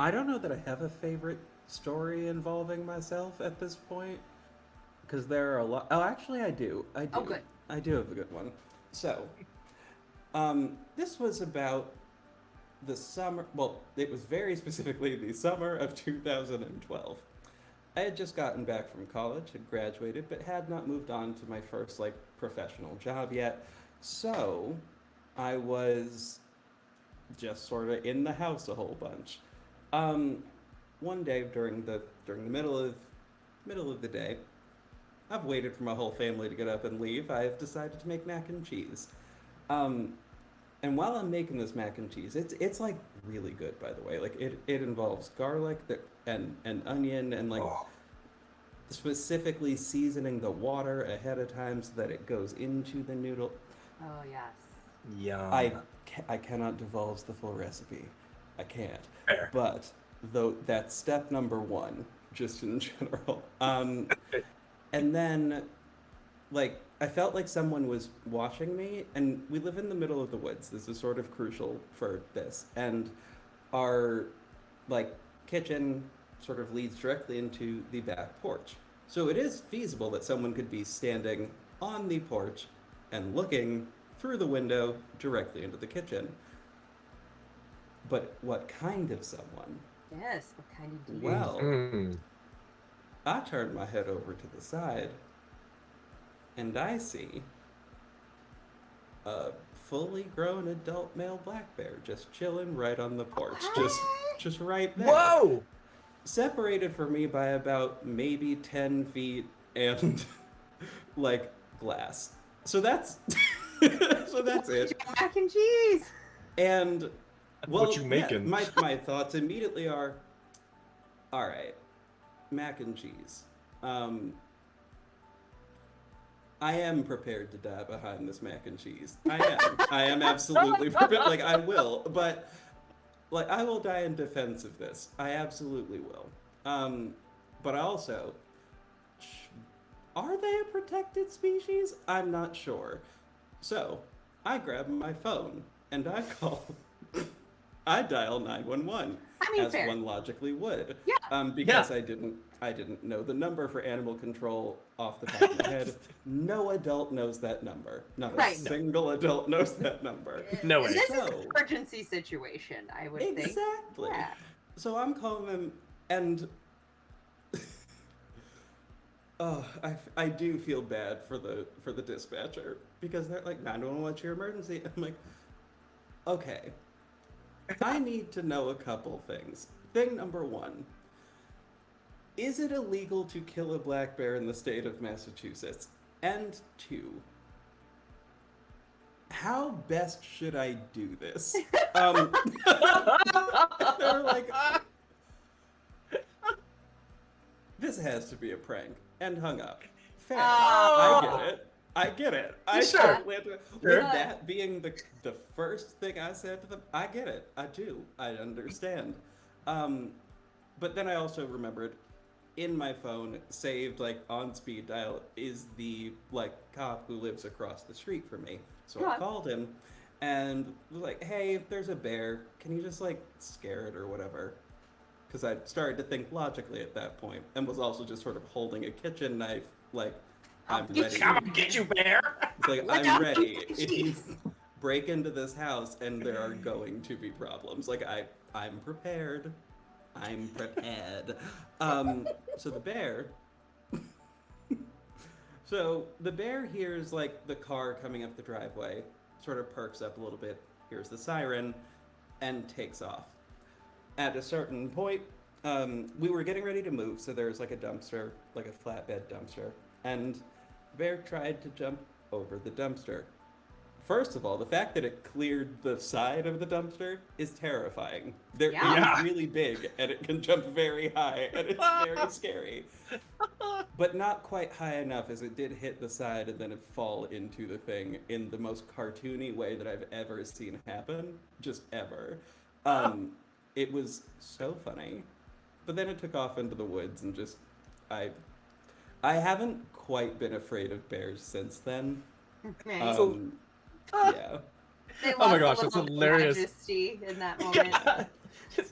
I don't know that I have a favorite story involving myself at this point, because there are a lot. Oh, actually, I do. Oh, good. I do have a good one. So, this was about the summer. Well, it was very specifically the summer of 2012. I had just gotten back from college, had graduated, but had not moved on to my first like professional job yet. So, I was just sort of in the house a whole bunch. One day during the middle of the day, I've waited for my whole family to get up and leave. I've decided to make mac and cheese. And while I'm making this mac and cheese, it's like really good, by the way. Like it involves garlic and onion and like specifically seasoning the water ahead of time so that it goes into the noodle. Oh yes. Yum. I cannot divulge the full recipe. I can't. Fair. But though that's step number one, just in general. And then, like, I felt like someone was watching me, and we live in the middle of the woods. This is sort of crucial for this. And our, like, kitchen sort of leads directly into the back porch. So it is feasible that someone could be standing on the porch and looking through the window directly into the kitchen. But what kind of someone? Yes, what kind of deal? Well, I turned my head over to the side, and I see a fully grown adult male black bear just chilling right on the porch, just right there. Whoa! Separated from me by about maybe 10 feet and like glass. So that's it. Mac and cheese. And well, what you making? Yeah, my thoughts immediately are, all right, mac and cheese. I am prepared to die behind this mac and cheese. I am absolutely prepared. Like I will, but like I will die in defense of this. I absolutely will. But I also, are they a protected species? I'm not sure. So I grab my phone and I call. I dial 911, as fair. one logically would. Yeah. Because I didn't know the number for animal control off the top of my head. No adult knows that number. Not a single adult knows that number. No way. This is an emergency situation, I would think. Exactly. Yeah. So I'm calling them, and I do feel bad for the dispatcher because they're like, 911, what's your emergency? I'm like, okay. I need to know a couple things. Thing number one, is it illegal to kill a black bear in the state of Massachusetts? And 2, how best should I do this? They're like, this has to be a prank, and hung up. Fair. I get it. Sure. With Sure. that being the first thing I said to them, I get it. I do. I understand. But then I also remembered in my phone, saved like on speed dial, is the like cop who lives across the street from me. So I called him and was like, hey, there's a bear. Can you just like scare it or whatever? Because I started to think logically at that point, and was also just sort of holding a kitchen knife, like, I'm ready. I'll get you, bear. It's like, I'm ready. If you break into this house, and there are going to be problems. Like, I'm prepared. I'm prepared. So the bear... So the bear hears, like, the car coming up the driveway, sort of perks up a little bit, hears the siren, and takes off. At a certain point, we were getting ready to move, so there's like a dumpster, like a flatbed dumpster, and the bear tried to jump over the dumpster. First of all, the fact that it cleared the side of the dumpster is terrifying. It is really big, and it can jump very high, and it's very scary. But not quite high enough, as it did hit the side and then it fall into the thing in the most cartoony way that I've ever seen happen, just ever. It was so funny. But then it took off into the woods, and just, I haven't quite been afraid of bears since then. Yeah. They Oh my lost gosh, a that's little hilarious. Majesty in that moment.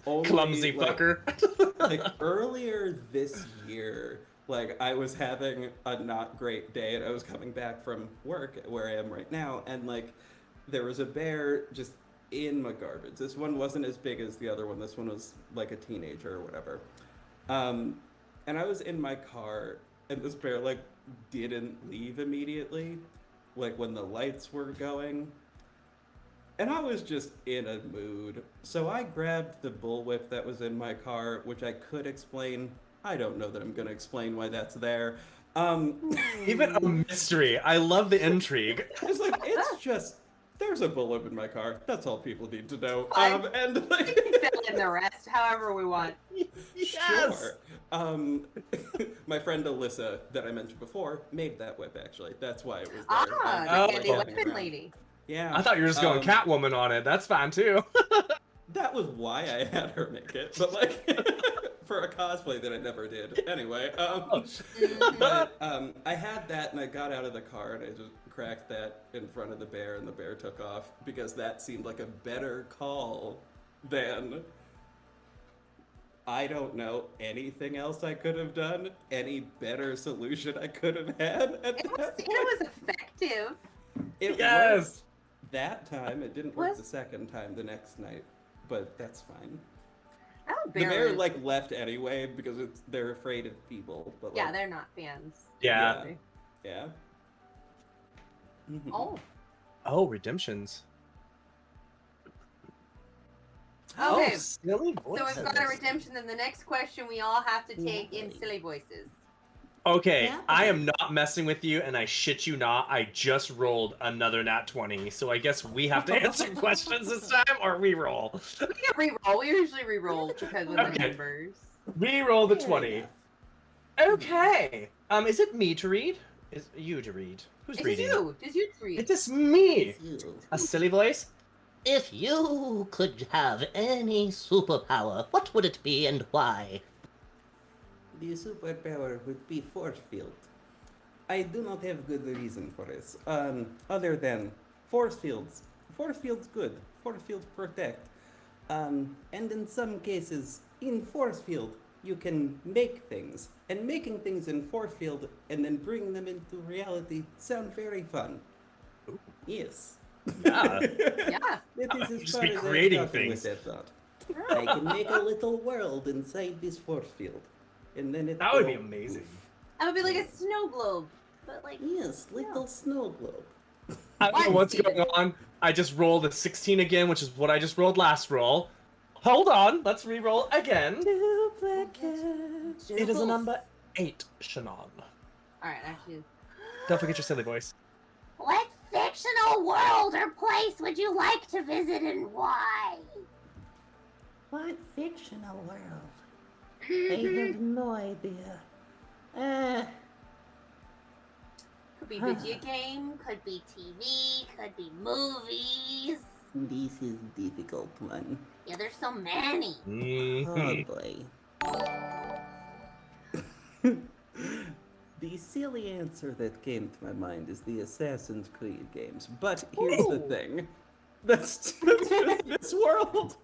Only, Clumsy like, fucker. Like earlier this year, like I was having a not great day, and I was coming back from work where I am right now, and like there was a bear just in my garbage. This one wasn't as big as the other one. This one was like a teenager or whatever. And I was in my car, and this bear like didn't leave immediately, like when the lights were going. And I was just in a mood. So I grabbed the bullwhip that was in my car, which I could explain. I don't know that I'm going to explain why that's there. Even a mystery. I love the intrigue. It's like, it's just, there's a bullwhip in my car. That's all people need to know. And like, We can fill in the rest however we want. Sure. My friend Alyssa, that I mentioned before, made that whip, actually. That's why it was there. The handy weapon lady. Yeah. I thought you were just going Catwoman on it. That's fine, too. That was why I had her make it, but like, for a cosplay that I never did. Anyway, but I had that, and I got out of the car, and I just cracked that in front of the bear, and the bear took off, because that seemed like a better call than, I don't know, anything else I could have done, any better solution I could have had. It was effective. It worked that time. It didn't work the second time, the next night, but that's fine. The bear like left anyway because they're afraid of people. But yeah, like, they're not fans. Yeah. Yeah. Oh. Oh, redemptions. Okay. Oh, silly So we've got a redemption, and the next question we all have to take in silly voices. Okay, I am not messing with you, and I shit you not. I just rolled another nat 20, so I guess we have to answer questions this time, or re-roll. We can re-roll. We usually re-roll because of the numbers. Re-roll the 20. Okay. Is it me to read? Is you to read? Who's reading? It's you to read. It is me. A silly voice. If you could have any superpower, what would it be and why? The superpower would be force field. I do not have good reason for this. Other than force fields. Force fields good. Force fields protect. And in some cases, in force field, you can make things. And making things in force field and then bring them into reality sound very fun. Ooh. Yes. Yeah. Yeah. That is as Just far be as creating I've gotten things. with that thought. I can make a little world inside this force field. And then it That would be amazing. That would be like a snow globe, but like little snow globe. I don't know what's going on. I just rolled a 16 again, which is what I just rolled last roll. Hold on, let's re-roll again. Duplicate. It is a number 8, Shannon. All right, actually. Don't forget your silly voice. What fictional world or place would you like to visit and why? What fictional world? I have no idea. Could be video game, could be TV, could be movies. This is a difficult one. Yeah, there's so many. Oh boy. The silly answer that came to my mind is the Assassin's Creed games. But here's the thing. That's just this world.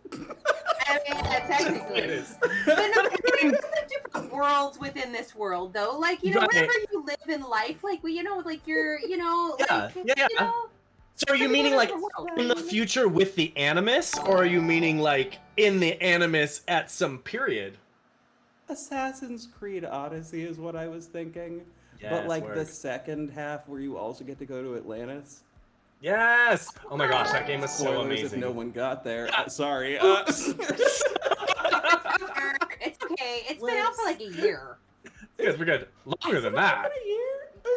I mean, technically. But no, there's different worlds within this world, though. Like, you know, wherever you live in life, like, you know, like you're, you know, like, you know. So are you meaning like in the future with the Animus, or are you meaning like in the Animus at some period? Assassin's Creed Odyssey is what I was thinking. Yes, but like the word. second half where you also get to go to Atlantis. Yes! Oh my gosh, that game was so Spoilers amazing. if no one got there. Sorry. It's okay. It's been out for like a year. Yes, we're good. Longer than that.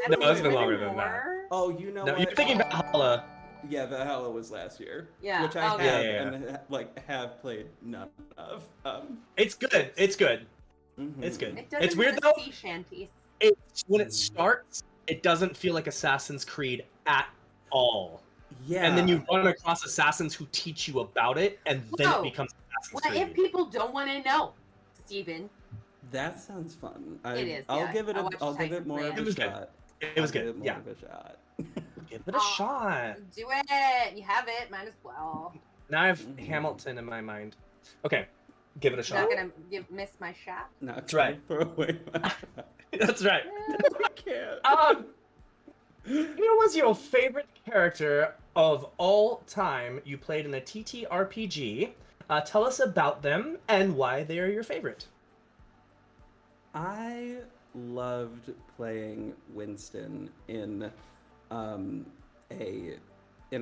No, it's been longer than that. Oh, you know No, what? you're thinking Valhalla. Yeah, Valhalla was last year. Yeah, Which I okay. have Yeah. and like played none of. It's good. It's good. Mhm. It's good. It doesn't It's weird have though. sea shanties. When it starts, it doesn't feel like Assassin's Creed at all. Yeah. And then you run across assassins who teach you about it, and then Whoa. it becomes Assassin's What Creed. if people don't want to know, Steven? That sounds fun. It is, I'll yeah. give it. I watched I'll give Tyson it more play of it. a It was good. shot. It was I'll give good. it more Yeah. of a shot. Give it a shot. Do it. You have it. Might as well. Now I have Hamilton in my mind. Okay, give it a shot. Not gonna miss my shot. Not That's right. Throw away my shot. That's right. I can't. Who was your favorite character of all time you played in a TTRPG? Tell us about them and why they are your favorite. I loved playing Winston in a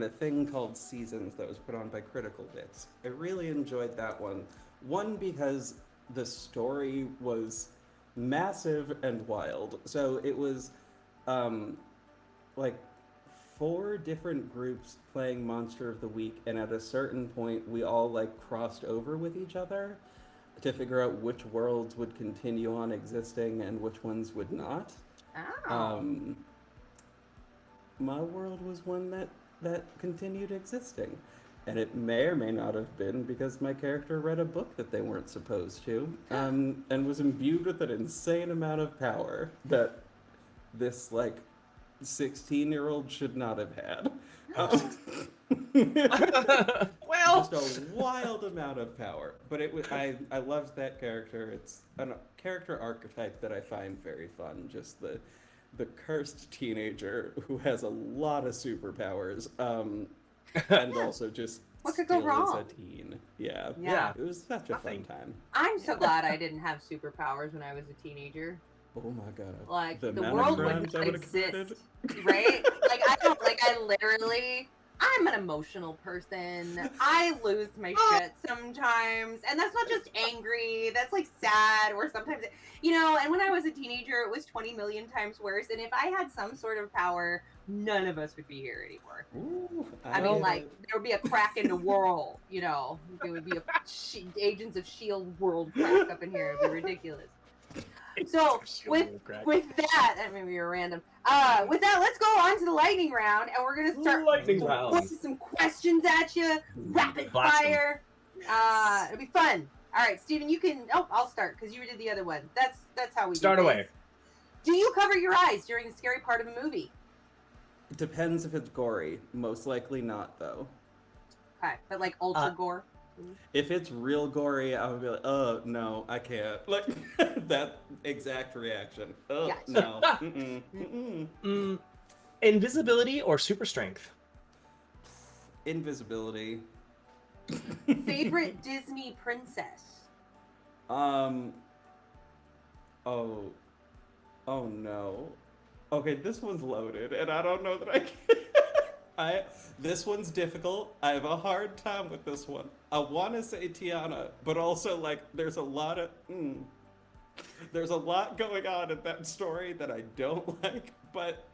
thing called Seasons that was put on by Critical Bits. I really enjoyed that one. One, because the story was massive and wild. So it was like 4 different groups playing Monster of the Week, and at a certain point we all like crossed over with each other to figure out which worlds would continue on existing and which ones would not. Oh. My world was one that continued existing. And it may or may not have been because my character read a book that they weren't supposed to, and was imbued with an insane amount of power that this, like, 16-year-old should not have had. Well, just a wild amount of power. But it was I loved that character. It's a character archetype that I find very fun. Just the cursed teenager who has a lot of superpowers, and also just What could go still wrong? is a teen. Yeah. Yeah. It was such a fun time. I'm so glad I didn't have superpowers when I was a teenager. Oh my god. Like the amount of world crimes would I not would've committed. exist, right? Like I don't. Like I literally. I'm an emotional person. I lose my shit sometimes, and that's not just angry. That's like sad, or sometimes, you know. And when I was a teenager, it was 20 million times worse. And if I had some sort of power, none of us would be here anymore. Ooh, I mean, like there would be a crack in the world. You know, there would be a Agents of Shield world crack up in here. It'd be ridiculous. So with that, that may be a random. With that, let's go on to the lightning round, and we're gonna start throwing some questions at you, rapid fire. It'll be fun. All right, Steven, you can. Oh, I'll start because you did the other one. That's how we Start do away. things. Do you cover your eyes during the scary part of a movie? It depends if it's gory. Most likely not, though. Okay, but like ultra gore. If it's real gory, I would be like, no, I can't. Like, that exact reaction. Oh, Gotcha. no. Mm-mm. Mm-mm. Invisibility or super strength? Invisibility. Favorite Disney princess? Oh no. Okay, this one's loaded, and I don't know that I can. This one's difficult. I have a hard time with this one. I want to say Tiana, but also like there's a lot going on in that story that I don't like, but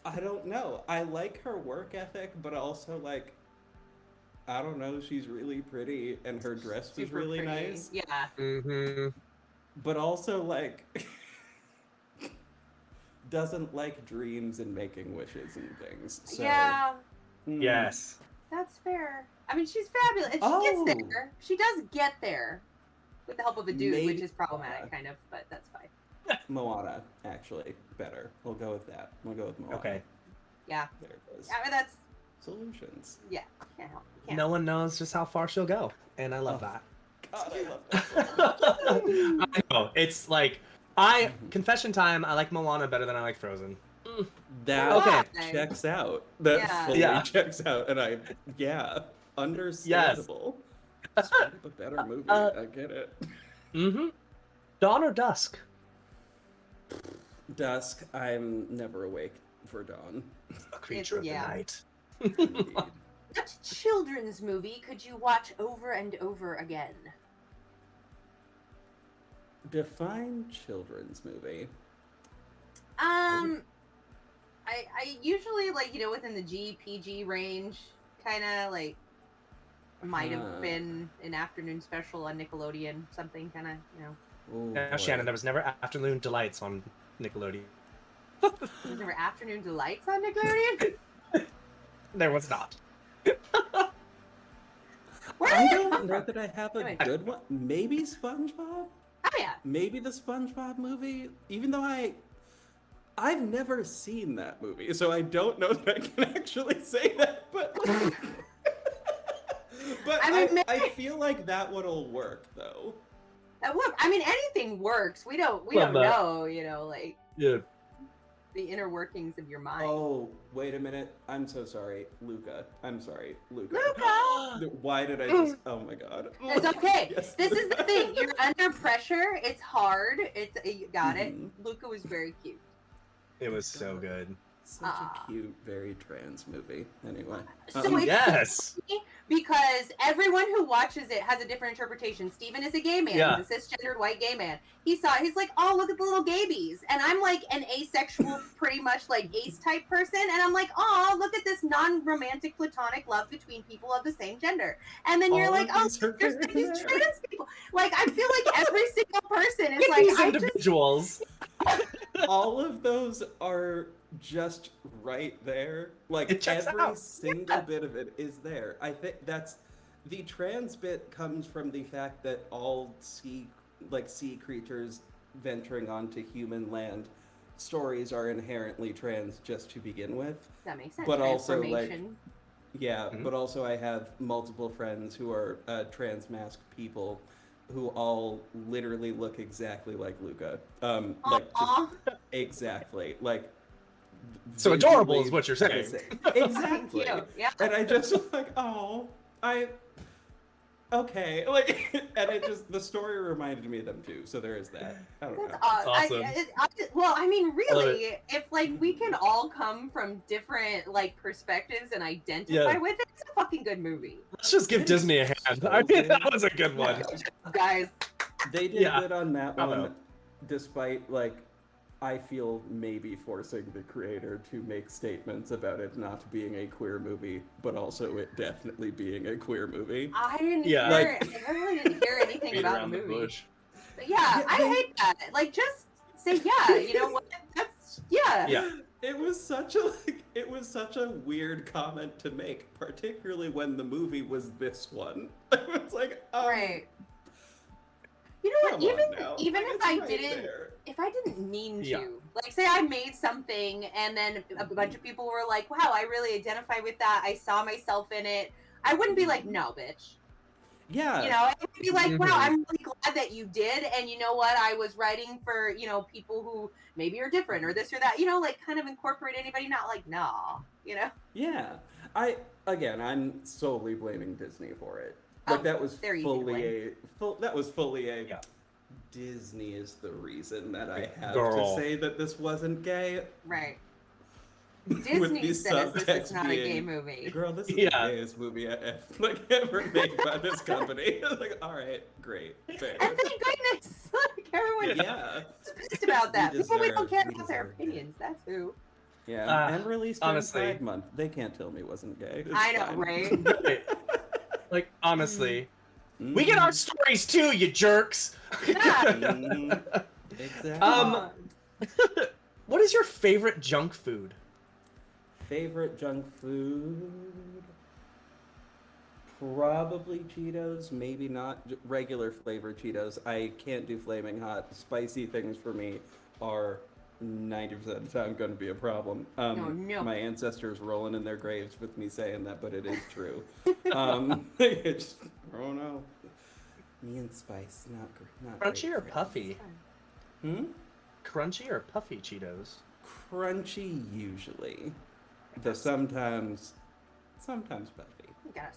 I don't know. I like her work ethic, but also like I don't know, she's really pretty and her dress was Super really pretty. nice. Yeah. Mm-hmm. But also like doesn't like dreams and making wishes and things. So Yeah. Yes. That's fair. I mean, she's fabulous. And she gets there. She does get there. With the help of a dude, which is problematic, kind of, but that's fine. Moana, actually, better. We'll go with that. We'll go with Moana. Okay. Yeah. There it is. I mean, that's... Solutions. Yeah. Can't help. No one knows just how far she'll go, and I love that. God, I love that. I know. It's like, confession time, I like Moana better than I like Frozen. That Okay. checks out. That fully checks out, and understandable. It's a better movie. I get it. Mm-hmm. Dawn or Dusk? Dusk. I'm never awake for dawn. A creature of the night. What children's movie could you watch over and over again? Define children's movie. I usually like, within the GPG range, kind of like might have been an afternoon special on Nickelodeon, something kind of, Now, Shannon, there was never Afternoon Delights on Nickelodeon. Was there Afternoon Delights on Nickelodeon? There was not. I don't know that I have a good one. Maybe SpongeBob? Oh yeah. Maybe the SpongeBob movie, even though I've never seen that movie, so I don't know that I can actually say that, but I feel like that one'll work though. That would. I mean, anything works. We don't know, like yeah, the inner workings of your mind. Oh, wait a minute. I'm so sorry, Luca. I'm sorry, Luca. Luca! Why did I just? Oh my God. It's okay. Yes. This is the thing. You're under pressure. It's hard. You got it. Luca was very cute. It was so good. Such a cute, very trans movie. Anyway. So it's yes. Because everyone who watches it has a different interpretation. Steven is a gay man. Yeah. He's a cisgendered white gay man. He's like, oh, look at the little gabies. And I'm like an asexual, pretty much like ace type person. And I'm like, oh, look at this non-romantic platonic love between people of the same gender. And then you're like, oh, there's these trans people. Like, I feel like every single person is like, these individuals. All of those are just right there. Like every single bit of it is there. I think that's the trans bit comes from the fact that all sea creatures venturing onto human land stories are inherently trans just to begin with. That makes sense. But also but also I have multiple friends who are trans masked people who all literally look exactly like Luca. Exactly. Like so adorable is what you're saying. Exactly. Yeah. And I just was like, oh, okay. Like, and it just, the story reminded me of them too. So there is that. I don't know. Awesome. Well, I mean, really, if like we can all come from different like perspectives and identify with it, it's a fucking good movie. Let's just give Disney a hand. I mean, that was a good one. Guys. They did good on that one, despite like, I feel maybe forcing the creator to make statements about it not being a queer movie, but also it definitely being a queer movie. I didn't hear. I really didn't hear anything about the movie. But I hate that. Like, just say you know what? That's Yeah. It was such a weird comment to make, particularly when the movie was this one. It's like, right. You know what? Even if I didn't mean to, like, say I made something and then a bunch of people were like, "Wow, I really identify with that. I saw myself in it." I wouldn't be like, "No, bitch." Yeah. I would be like, "Wow, I'm really glad that you did." And you know what? I was writing for people who maybe are different or this or that. Like, kind of incorporate anybody. Not like, nah. Yeah. I'm solely blaming Disney for it. Like that was fully a Disney is the reason that I have to say that this wasn't gay. Right. Disney says this is subtext not a gay being, movie. Girl, this is Yeah. the gayest movie ever made by this company. Like, all right, great, fair. And thank goodness, like everyone's pissed about that. People we don't care about their opinions. That's who. Yeah, and released during honestly. Pride Month. They can't tell me it wasn't gay. It's I know, fine. right? Like, honestly, we get our stories too, you jerks. Exactly. What is your favorite junk food? Favorite junk food? Probably Cheetos, maybe not regular flavor Cheetos. I can't do flaming hot. Spicy things for me are 90% of the time going to be a problem. No. My ancestors rolling in their graves with me saying that, but it is true. It's, oh no. Me and spice, not Crunchy great or friends. puffy? Hmm? Crunchy or puffy Cheetos? Crunchy usually. Though sometimes puffy. You gotta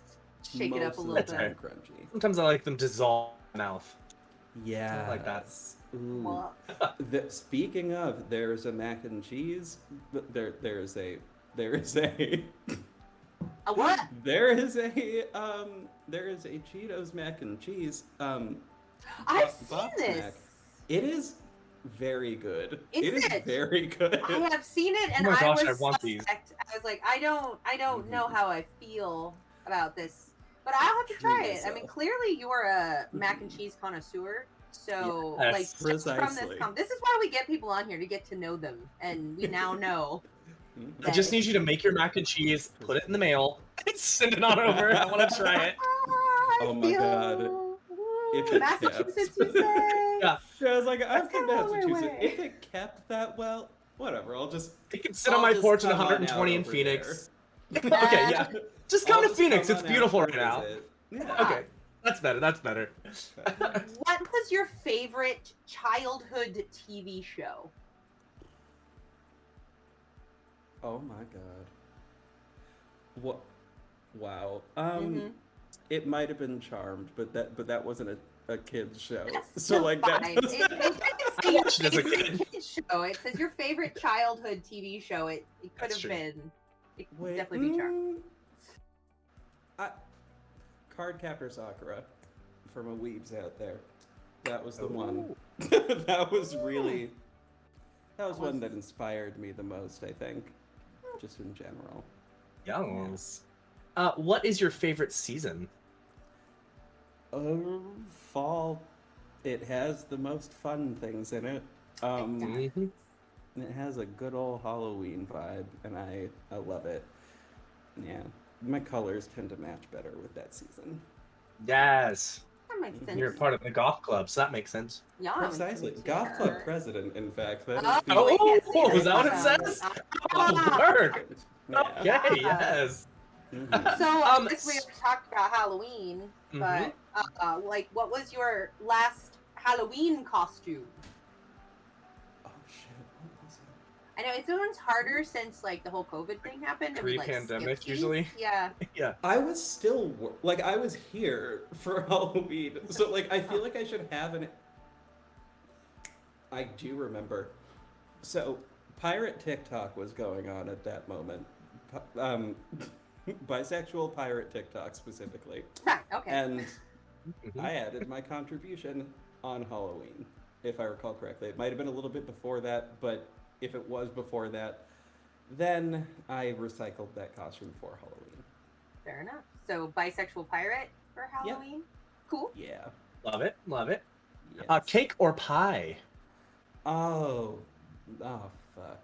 shake it up a Most little of the time bit. crunchy. Sometimes I like them dissolve in my mouth. Yeah. I like that. Ooh. Well, Speaking of, there's a mac and cheese. There is a a what? there is a Cheetos mac and cheese. I've seen box this. mac. It is very good. Is it is it? very good. I have seen it, and Oh my gosh, I I was want these. suspect. I was like, I don't know how I feel about this, but I'll have to try it. I mean, myself. clearly you're a mac and cheese connoisseur, so Yes. like just from Precisely. this is why we get people on here to get to know them, and we now know. I just need you to make your mac and cheese, put it in the mail, and send it on over. I want to try it. Oh my god. If it Massachusetts, you say? Yeah. So I was like, I've Let's been to go all the Massachusetts. way. If it kept that well, whatever. I'll just. It can sit on my just porch at come on 120 out in over Phoenix. there. Okay, yeah. Just come I'll to just Phoenix. come It's on out beautiful for right a now. visit. Yeah. Okay, that's better. That's better. What was your favorite childhood TV show? Oh my god. What? Wow. Mhm. It might have been Charmed, but that wasn't a kid's show. That's So like that. fine. doesn't- It didn't say your watched it as a favorite kid show. It says your favorite childhood TV show. It could That's have true. been. It could Wait, definitely be Charmed. Cardcaptor Sakura, for my weebs out there. That was the one. That was really. That was one that inspired me the most, I think. Just in general. Youngs. What is your favorite season? Fall. It has the most fun things in it. Mhm. It has a good old Halloween vibe, and I love it. Yeah, my colors tend to match better with that season. Yes. That makes sense. You're part of the golf club, so that makes sense. Yeah, Precisely. Golf club president, in fact. That is the- Oh, is that what it says? Oh, work. Yeah. Okay, yes. Mhm. So Um, this we talked about Halloween, Mhm. but like, what was your last Halloween costume? Oh shit, what was it? I know it's always harder since like the whole COVID thing happened. and we, like, Pre-pandemic, skipped these. usually. Yeah. Yeah. I was still like I was here for Halloween, so like I feel like I should have an. I do remember. So pirate TikTok was going on at that moment. Bisexual pirate TikTok specifically. Right. Okay. And Mhm. I added my contribution on Halloween, if I recall correctly. It might have been a little bit before that, but if it was before that, then I recycled that costume for Halloween. Fair enough. So bisexual pirate for Halloween. Cool. Yeah. Love it. Love it. Yes. Cake or pie? Oh fuck.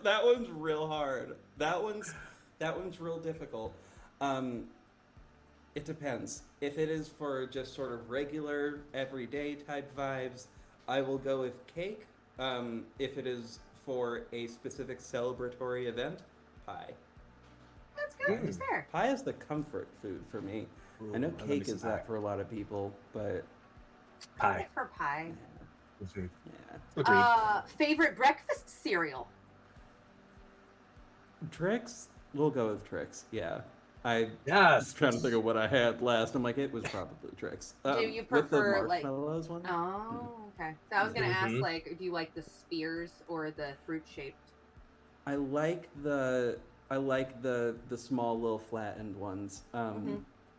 that one's real hard. That one's real difficult. It depends. If it is for just sort of regular, everyday type vibes, I will go with cake. If it is for a specific celebratory event, pie. That's good. It's fair. Pie is the comfort food for me. Ooh, I know I love me cake some is that pie. for a lot of people, but Pie. For pie. Mhm. yeah. Agreed. Favorite breakfast cereal. Trix? We'll go with Trix, yeah. I Yes. was trying to think of what I had last. I'm like, it was probably Trix. Do you with the prefer like? marshmallows one? Oh, Okay. So I was gonna ask, Mhm. like, do you like the spheres or the fruit shaped? I like the small little flattened ones.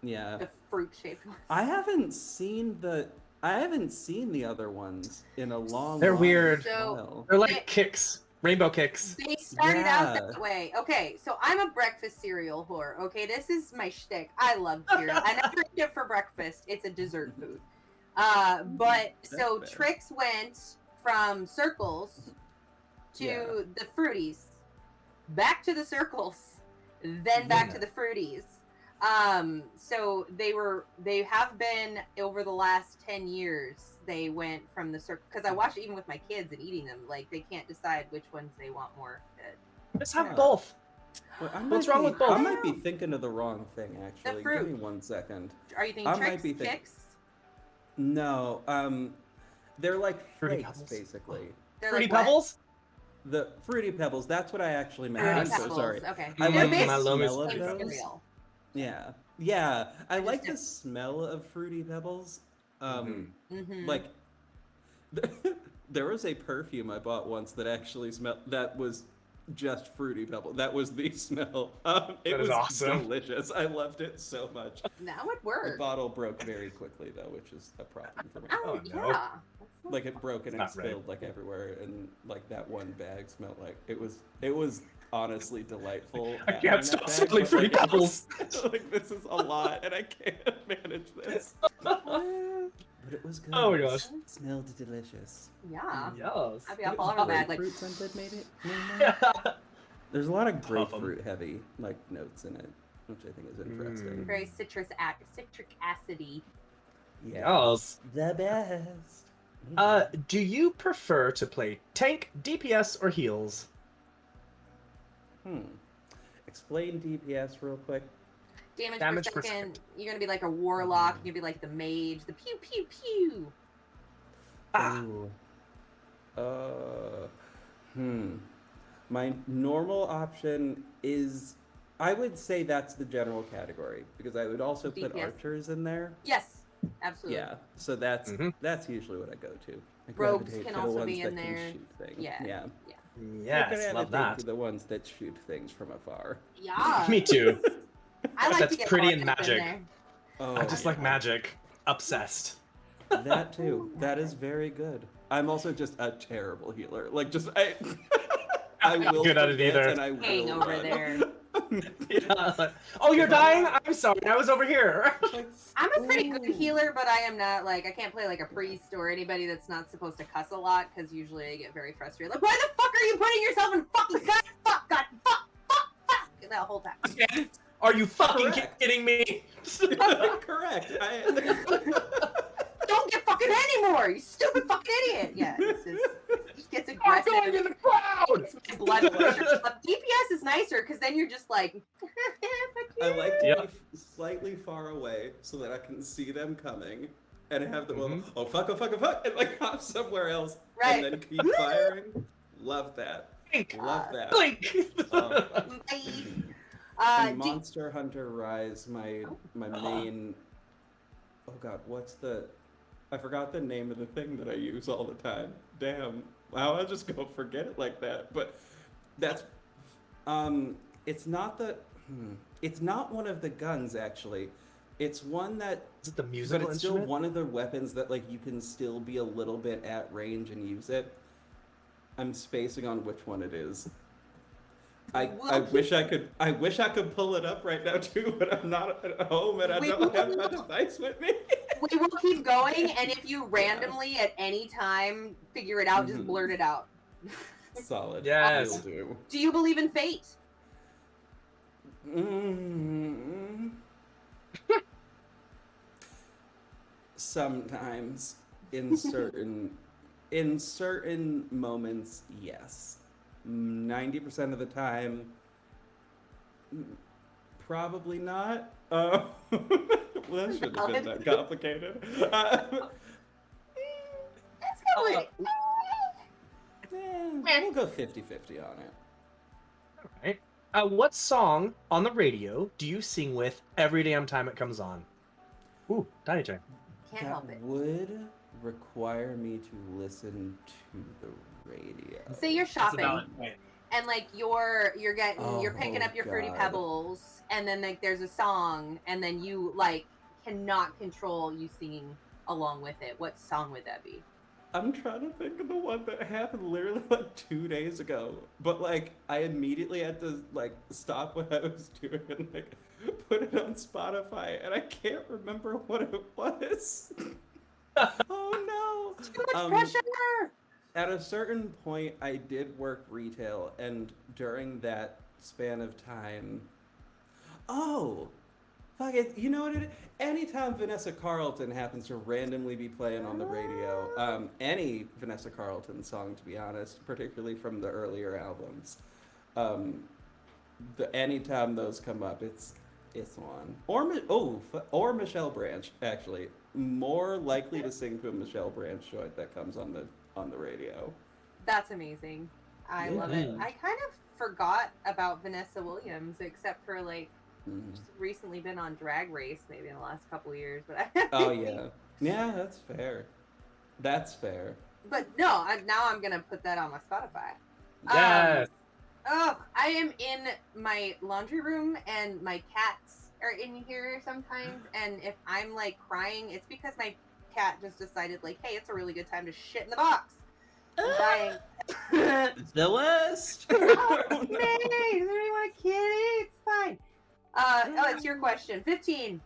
Yeah. The fruit shaped ones. I haven't seen the other ones in a long. They're weird. So They're like kicks, rainbow kicks. they started out Yeah. that way. Okay, so I'm a breakfast cereal whore. Okay, this is my shtick. I love cereal. I never eat it for breakfast. It's a dessert food. But so That's fair. Trix went from circles to the fruities, back to the circles, then back to the fruities. So they have been over the last 10 years. They went from the circle, because I watch it even with my kids and eating them. Like, they can't decide which ones they want more. Let's have both. Well, What's wrong with both? I might be thinking of the wrong thing, actually. fruit. Give me 1 second. Are you thinking I Trix, might be thinking. Kix? No, they're like Fruity flakes, Pebbles? basically. They're Fruity like what? Pebbles? The Fruity Pebbles. That's what I actually meant. Fruity I'm so Pebbles, sorry. okay. I They're like the basically smell of same those. cereal. Yeah, yeah. I like the smell of Fruity Pebbles. Mhm. Like, there was a perfume I bought once that actually smelled. That was just Fruity Pebble. That was the smell. It That is was awesome. delicious. I loved it so much. That would The work. bottle broke very quickly though, which is a problem for me. Oh, no. yeah. Like it broke and it Not right. spilled like everywhere, and like that one bag smelled like it was honestly delightful. I having can't that stop bag, smelling but, Fruity like, it Pebbles. was- like this is a lot, and I can't manage this. But it was good. Oh my gosh. It smelled delicious. Yeah. Yes. I'd be up all over that. Like, Grapefruit scented maybe. There's a lot of grapefruit heavy like notes in it, which I think is interesting. very citric acidy. Yeah. Yes. The best. Do you prefer to play tank, DPS, or heals? Explain DPS real quick. Damage per second. You're gonna be like a warlock. You're gonna be like the mage. The pew pew pew. Ooh. My normal option is, I would say that's the general category because I would also put DPS. archers in there. Yes, absolutely. Yeah, so that's usually what I go to. I Rogues gravitate can to the also ones be in that can there. shoot things. Yeah. Yeah. Yes, I gravitate love that. to the ones that shoot things from afar. Yeah. Me too. I like That's to get pretty hard in up magic. there. Oh, I just like magic. Obsessed. That too. That is very good. I'm also just a terrible healer. Like I will good at it forget either. and I will Hang over run. there. Yeah. Oh, you're dying? I'm sorry. I was over here. I'm a pretty good healer, but I am not like I can't play like a priest or anybody that's not supposed to cuss a lot because usually I get very frustrated. Like, why the fuck are you putting yourself in fucking fuck that whole time? Are you fucking kidding me? Correct. Don't get fucking anymore, you stupid fucking idiot. Yeah, it just gets aggressive. I'm going in the crowd. It's my blood pressure. But DPS is nicer because then you're just like, fuck you. I like to be slightly far away so that I can see them coming and have them oh fuck, and like hop somewhere else Right. and then keep firing. Love that. Love that. Blink. In Monster Hunter Rise, my main. Oh god, what's the? I forgot the name of the thing that I use all the time. Damn. Wow, I'll just go forget it like that. But that's it's not the it's not one of the guns actually. It's one that Is it the musical but it's still instrument? one of the weapons that like you can still be a little bit at range and use it. I'm spacing on which one it is. I wish I could pull it up right now too, but I'm not at home and I don't have my device with me. We will keep going, and if you randomly at any time figure it out, just blurt it out. Solid. Yes. Will do. Do you believe in fate? Sometimes, in certain moments, yes. 90% of the time, probably not. Well, that shouldn't have been that complicated. We'll go 50-50 on it. All right. What song on the radio do you sing with every damn time it comes on? Ooh, Tiny Time. Can't help it. Would require me to listen to the radio? Say you're shopping, and like you're picking Oh, up your Fruity God. Pebbles, and then like there's a song, and then you like cannot control you singing along with it. What song would that be? I'm trying to think of the one that happened literally like 2 days ago, but like I immediately had to like stop what I was doing and like put it on Spotify, and I can't remember what it was. Oh no! Too much pressure. At a certain point, I did work retail, and during that span of time, fuck it, you know what it is? Anytime Vanessa Carlton happens to randomly be playing on the radio, any Vanessa Carlton song, to be honest, particularly from the earlier albums, anytime those come up, it's on. Or Michelle Branch, actually. More likely to sing to a Michelle Branch joint that comes on the radio. That's amazing. I love it. I kind of forgot about Vanessa Williams, except for like she's recently been on Drag Race, maybe in the last couple of years. But Oh yeah, that's fair. That's fair. But no, now I'm gonna put that on my Spotify. Yes. I am in my laundry room, and my cats are in here sometimes. And if I'm like crying, it's because my cat just decided, like, hey, it's a really good time to shit in the box. I'm dying. The worst. Oh, no. Does anybody want a kitty? It's fine. It's your question. 15.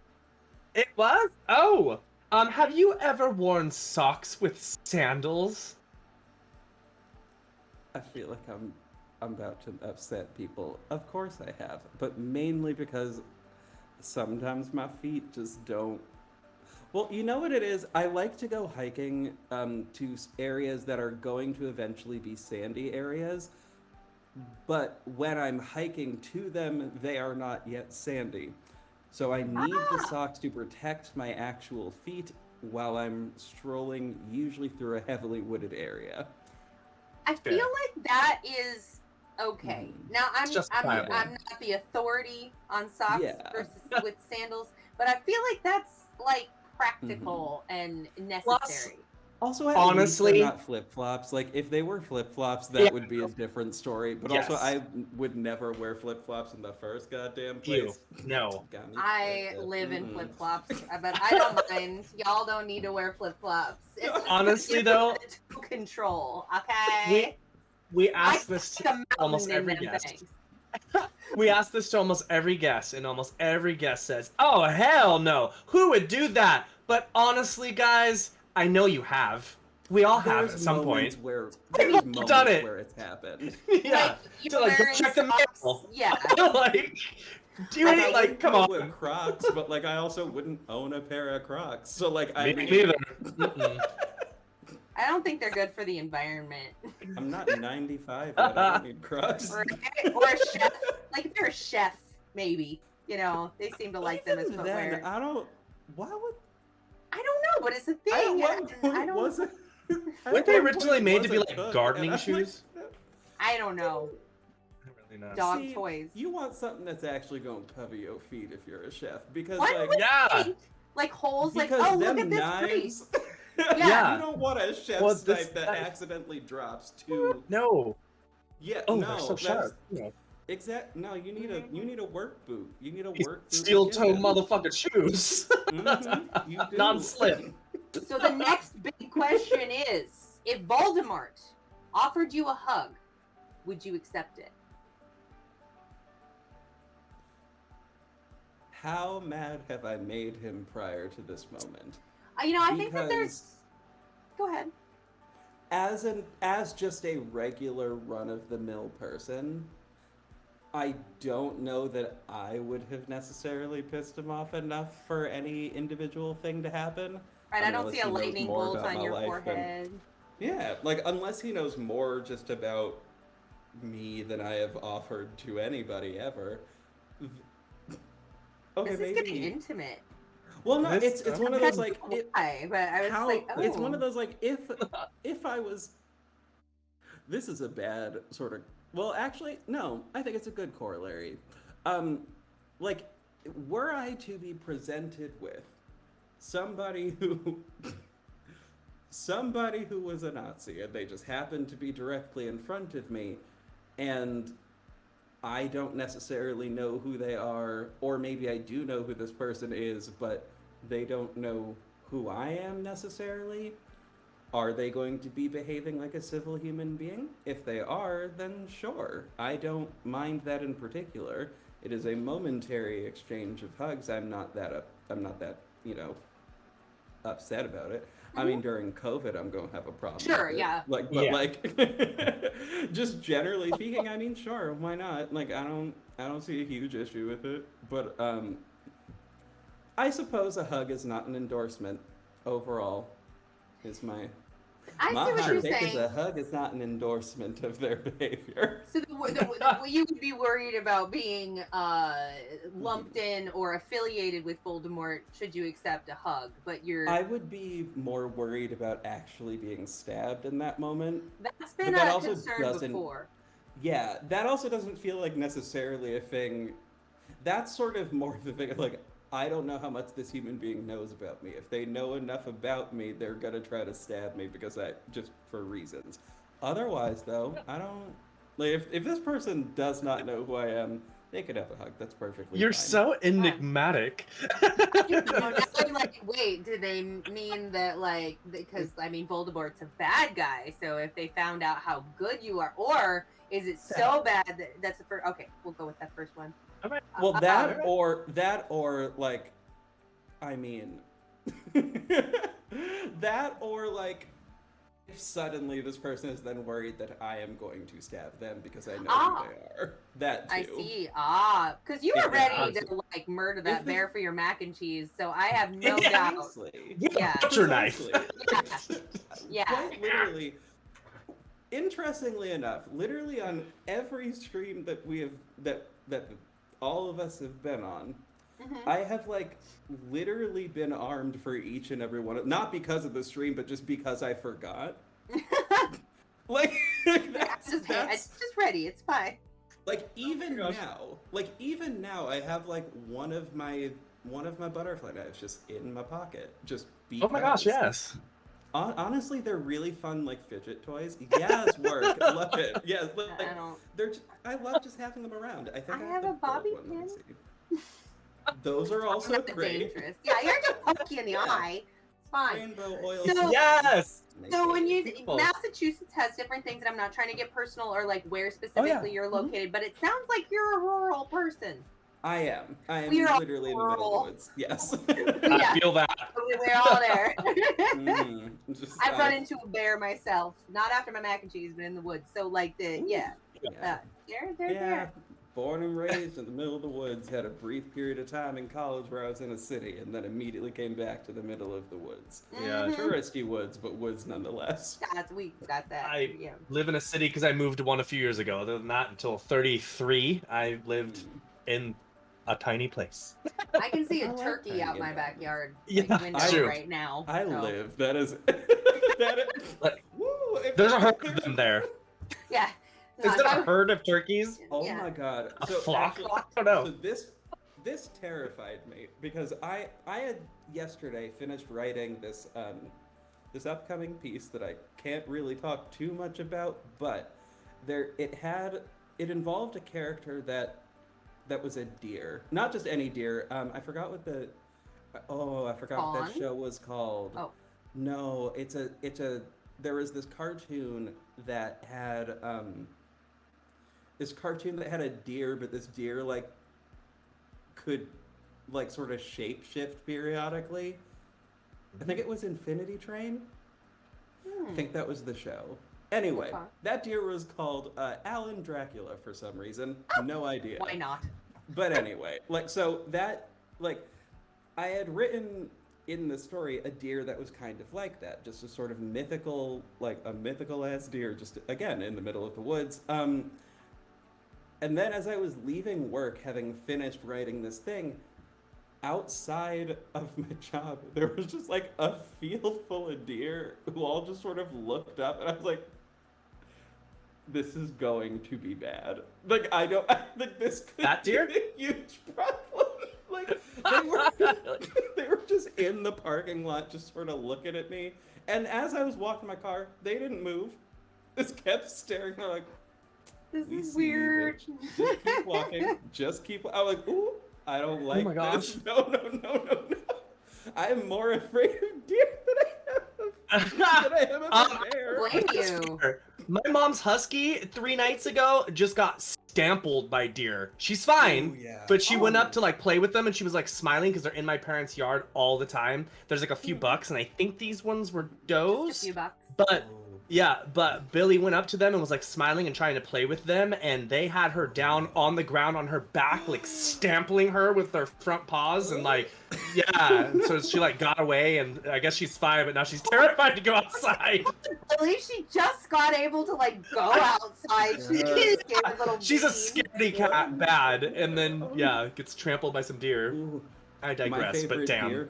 It was? Oh. Have you ever worn socks with sandals? I feel like I'm about to upset people. Of course I have, but mainly because sometimes my feet just don't. Well, you know what it is? I like to go hiking to areas that are going to eventually be sandy areas, but when I'm hiking to them, they are not yet sandy. So I need the socks to protect my actual feet while I'm strolling, usually through a heavily wooded area. I feel like that is okay. Now I'm not the authority on socks versus with sandals, but I feel like that's like practical and necessary. Also, at honestly, least they're not flip-flops. Like, if they were flip-flops, that would be a different story. But also, I would never wear flip-flops in the first goddamn place. No. I live in flip-flops, but I don't mind. Y'all don't need to wear flip-flops. It's honestly, though, to control, okay? We ask this to almost every guest. We ask this to almost every guest, and almost every guest says, "Oh, hell no. Who would do that?" But honestly, guys, I know you have. We all have at some point. There's done it. where it's happened. Yeah. Like, go check the mail. Yeah. Like, do it. Like, come on. With Crocs, but like, I also wouldn't own a pair of Crocs. So like, Me neither. I don't think they're good for the environment. I'm not 95 yet. I don't need Crocs. Or a chef. Like, if you're a chef, maybe. You know, they seem to like them as footwear. I don't. Why would? I don't know, but it's a thing. I don't. Was it? Weren't they originally made to be like gardening shoes? I don't know. Really not. Dog toys. You want something that's actually going to cover your feet if you're a chef, because Why like would they make, like holes, like, because oh, look them at this knives. tree. Yeah. You don't want a chef's knife that accidentally drops to. No. Yeah. Oh, no. they're so sharp. Yeah. No, you need a work boot. You need a work boot. Steel toe motherfucking shoes. You do. Non-slip. So the next big question is, if Voldemort offered you a hug, would you accept it? How mad have I made him prior to this moment? I think that there's. Go ahead. As just a regular run-of-the-mill person, I don't know that I would have necessarily pissed him off enough for any individual thing to happen. Right, I don't see a lightning bolt on your forehead. Yeah, like, unless he knows more just about me than I have offered to anybody ever. Okay, this is getting intimate. Well, no, it's one of those like. But I was like, oh. It's one of those like if I was. This is a bad sort of. Well, actually, no. I think it's a good corollary. Like, were I to be presented with somebody who somebody who was a Nazi, and they just happened to be directly in front of me, and I don't necessarily know who they are, or maybe I do know who this person is, but they don't know who I am necessarily. Are they going to be behaving like a civil human being? If they are, then sure. I don't mind that in particular. It is a momentary exchange of hugs. I'm not that, upset about it. I mean, during COVID, I'm going to have a problem. Sure, with it. yeah. Just generally speaking, I mean, sure, why not? Like, I don't see a huge issue with it. But I suppose a hug is not an endorsement overall. Is my I see what hot you're take is saying. a hug is not an endorsement of their behavior. So you would be worried about being lumped in or affiliated with Voldemort should you accept a hug, but you're... I would be more worried about actually being stabbed in that moment. That's been But that a also concern doesn't- before. Yeah, that also doesn't feel like necessarily a thing. That's sort of more the thing of like, I don't know how much this human being knows about me. If they know enough about me, they're gonna try to stab me because just for reasons. Otherwise, though, I don't... Like, if this person does not know who I am, they could have a hug. That's perfectly You're fine. so enigmatic. I'm like, wait, do they mean that, like, because, I mean, Voldemort's a bad guy, so if they found out how good you are, or is it so bad that that's the first... Okay, we'll go with that first one. Well, that or like, I mean, that or like, if suddenly this person is then worried that I am going to stab them because I know who they are. That too. I see. Because you were ready to like murder that bear for your mac and cheese, so I have no doubt. Yeah. Butcher knife. Yeah. Quite literally. Interestingly enough, literally on every stream that we have that all of us have been on, I have like literally been armed for each and every one. Not because of the stream, but just because I forgot. Like it's just ready. It's fine. Like even now, I have like one of my butterfly knives just in my pocket. Just because. Oh my gosh, yes. Honestly, they're really fun, like fidget toys. Yes, work. I love it. Yes, I love just having them around. I think I have a bobby one. pin. Those are also Not great. dangerous. Yeah, you're just poke you in the eye. It's fine. Rainbow oil. Yes. So when Massachusetts has different things, and I'm not trying to get personal or like where specifically you're located, but it sounds like you're a rural person. I am. We're all literally in the middle of the woods. Yes. I feel that. We're all there. I've run I- into a bear myself, not after my mac and cheese, but in the woods. So like they're there. Born and raised in the middle of the woods, had a brief period of time in college where I was in a city, and then immediately came back to the middle of the woods. Yeah. Touristy woods, but woods nonetheless. We got that. I live in a city because I moved to one a few years ago. Other than that, until 33, I lived in a tiny place. I can see a turkey out my backyard window true. right now. I so. live. That is. Woo, There's a herd of them there. Yeah. Is it a herd of turkeys? Oh my god. A flock? actually- I don't know. So this terrified me because I had yesterday finished writing this this upcoming piece that I can't really talk too much about, but it involved a character that was a deer. Not just any deer. I forgot what what that show was called. Oh. No, there was this cartoon that had a deer, but this deer like could like sort of shape shift periodically. I think it was Infinity Train. I think that was the show. Anyway, that deer was called Alan Dracula for some reason. No idea. Why not? But anyway, I had written in the story a deer that was kind of like that, just a sort of mythical, like a mythical ass deer, just again in the middle of the woods. And then as I was leaving work, having finished writing this thing, outside of my job, there was just like a field full of deer who all just sort of looked up, and I was like, this is going to be bad. Like, I think this could That deer? be a huge problem. Like, they were just in the parking lot just sort of looking at me, And as I was walking my car, they didn't move. Just kept staring. They're like, This "We is see you, weird. bitch. Just keep walking. Just keep." I'm like, "Ooh, I don't like my this. gosh. No. I am more afraid of deer than I am of a bear." Blame you. My mom's husky 3 nights ago just got stampled by deer. She's fine, Ooh, yeah. but she went up to like play with them and she was like smiling because they're in my parents' yard all the time. There's like a few bucks and I think these ones were does. Just a few bucks. But yeah, but Billy went up to them and was like smiling and trying to play with them, and they had her down on the ground on her back, like stampling her with their front paws, and like, yeah. So she like got away, and I guess she's fine, but now she's terrified to go outside. At least she just got able to like go outside. She's a scared little She's a bean. scaredy cat, bad, and then yeah, gets trampled by some deer. I digress, but damn.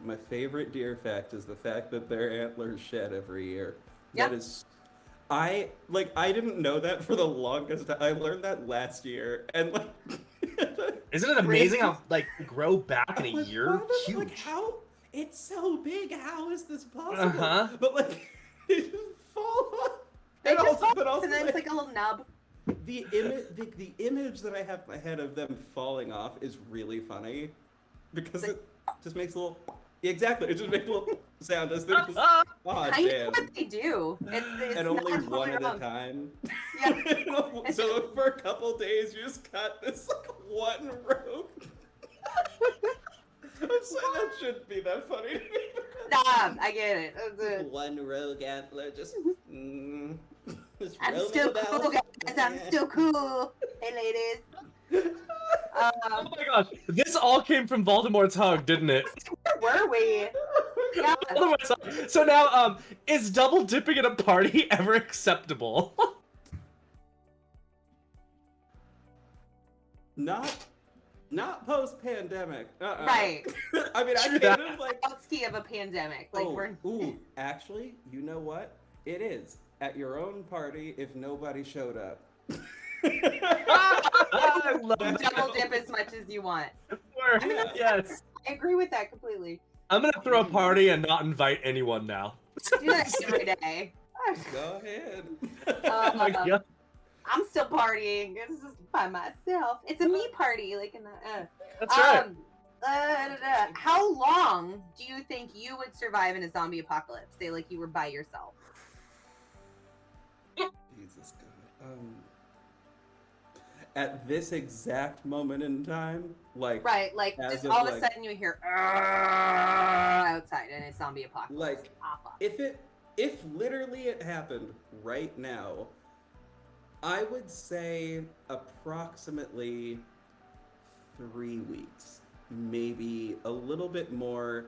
My favorite deer fact is the fact that their antlers shed every year. Yep. That is, I didn't know that for the longest time. I learned that last year, and like, Isn't it amazing how like they grow back in a year? Huge. like how it's so big. How is this possible? Uh-huh. But like, they just fall off. They And just also- fall but off, also, and then it's like a little nub. the image that I have in my head of them falling off is really funny because it just makes a little. Exactly, it just makes a little sound as they're just. Oh I know damn! what they do. It's And only not one at a wrong. time. Yeah. So for a couple days, you just got this like one row. I'm saying that shouldn't be that funny to me. Stop! I get it. One rogue antler just. Just I'm roaming still about. cool, guys. I'm still cool. Hey, ladies. Oh my gosh, this all came from Voldemort's hug, didn't it? Where were we? Yeah. Voldemort's hug. So now, is double dipping at a party ever acceptable? Not post-pandemic. Right. I mean, I True kind that. of like. Ski of a pandemic. Like Actually, you know what? It is at your own party if nobody showed up. I love that. double dip as much as you want. Yes. I agree with that completely. I'm gonna throw a party and not invite anyone now. Do that every day. Go ahead. Oh my god. I'm still partying. This is by myself. It's a me party, like in the. That's right. How long do you think you would survive in a zombie apocalypse? Say, like you were by yourself. Jesus God. At this exact moment in time, like Right, like as just of, all of a like- sudden you hear outside and it's zombie apocalypse. like if literally it happened right now, I would say approximately 3 weeks, maybe a little bit more,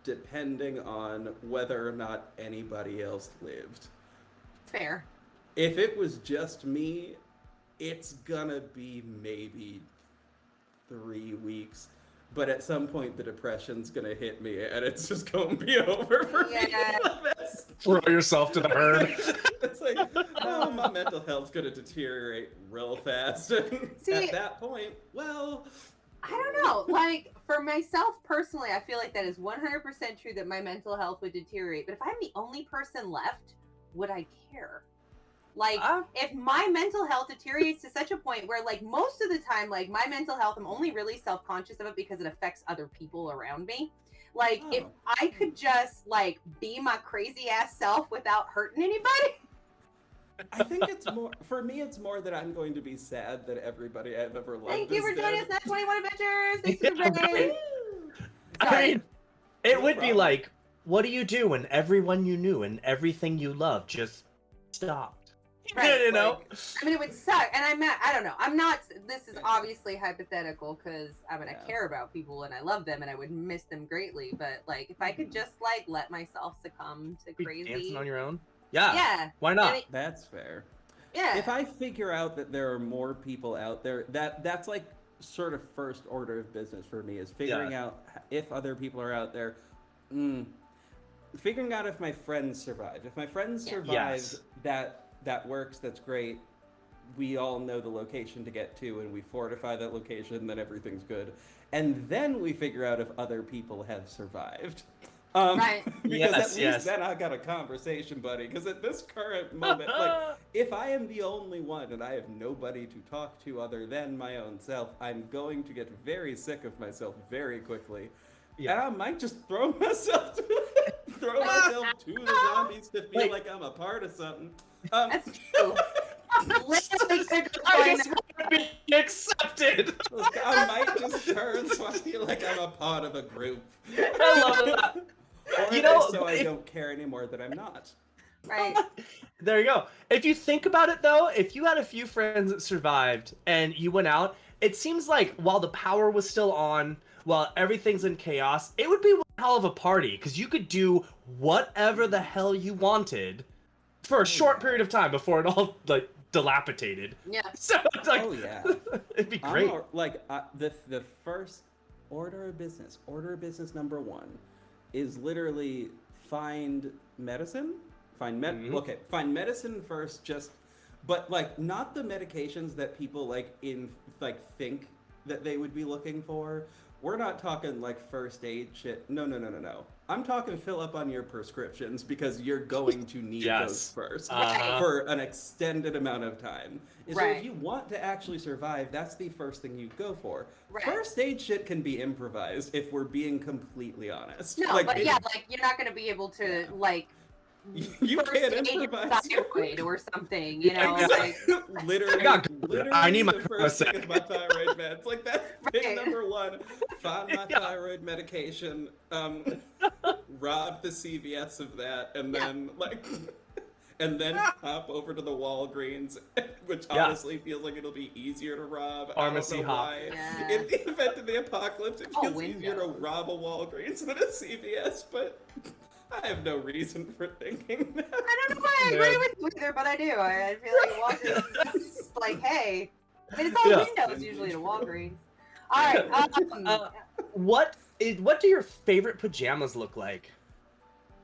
depending on whether or not anybody else lived. Fair. If it was just me, it's gonna be maybe 3 weeks. But at some point, the depression's gonna hit me, and it's just gonna be over for me. Throw yourself to the herd. It's like, oh, my mental health's gonna deteriorate real fast. See, at that point, well, I don't know. Like, for myself personally, I feel like that is 100% true that my mental health would deteriorate. But if I'm the only person left, would I care? Like, if my mental health deteriorates to such a point where, like, most of the time, like, my mental health, I'm only really self-conscious of it because it affects other people around me. Like, if I could just, like, be my crazy-ass self without hurting anybody. I think it's more, for me, it's more that I'm going to be sad that everybody I've ever loved Thank you is for joining dead. us, Net 21 Adventures. Thanks for Yeah, bringing. right. I mean, it would be like, what do you do when everyone you knew and everything you loved just stopped? Right, You know? I mean, it would suck. And I don't know. I'm not, this is obviously hypothetical because I mean, I care about people and I love them and I would miss them greatly. But, like, if I could just, like, let myself succumb to Be crazy. dancing on your own? Yeah. Yeah. Why not? And That's fair. Yeah. If I figure out that there are more people out there, that's like sort of first order of business for me, is figuring out if other people are out there. Figuring out if my friends survived. If my friends survived, that works, that's great. We all know the location to get to and we fortify that location, then everything's good. And then we figure out if other people have survived. Right. Because at least then I got a conversation buddy. Because at this current moment, like, if I am the only one and I have nobody to talk to other than my own self, I'm going to get very sick of myself very quickly. Yeah. And I might just throw myself to the zombies to feel like I'm a part of something. That's true. Literally, I just want to be accepted. I might just turn so I feel like I'm a part of a group. I love that. Or You know, so I don't care anymore that I'm not. Right. There you go. If you think about it, though, if you had a few friends that survived and you went out, it seems like while the power was still on, while everything's in chaos, it would be one hell of a party because you could do whatever the hell you wanted for a short period of time before it all like dilapidated. Yeah. So it's like, oh yeah, it'd be great. The first order of business number 1 is literally find medicine. Find medicine first. But like not the medications that people think that they would be looking for. We're not talking like first aid shit. No. I'm talking fill up on your prescriptions because you're going to need those first for an extended amount of time. So if you want to actually survive, that's the first thing you go for. Right. First aid shit can be improvised if we're being completely honest. No, but you're not going to be able to you can't improvise thyroid or something, you know. Like, literally, I need my first thing is my thyroid meds. Like that's thing number 1. Find my thyroid medication. Rob the CVS of that, and then and then hop over to the Walgreens, which honestly feels like it'll be easier to rob. Pharmacy hop. Yeah. In the event of the apocalypse, it feels easier to rob a Walgreens than a CVS, but I have no reason for thinking that. I don't know why I agree with you either, but I do. I feel like Walgreens is like, hey, I mean, it's all windows usually to Walgreens. All right. What do your favorite pajamas look like?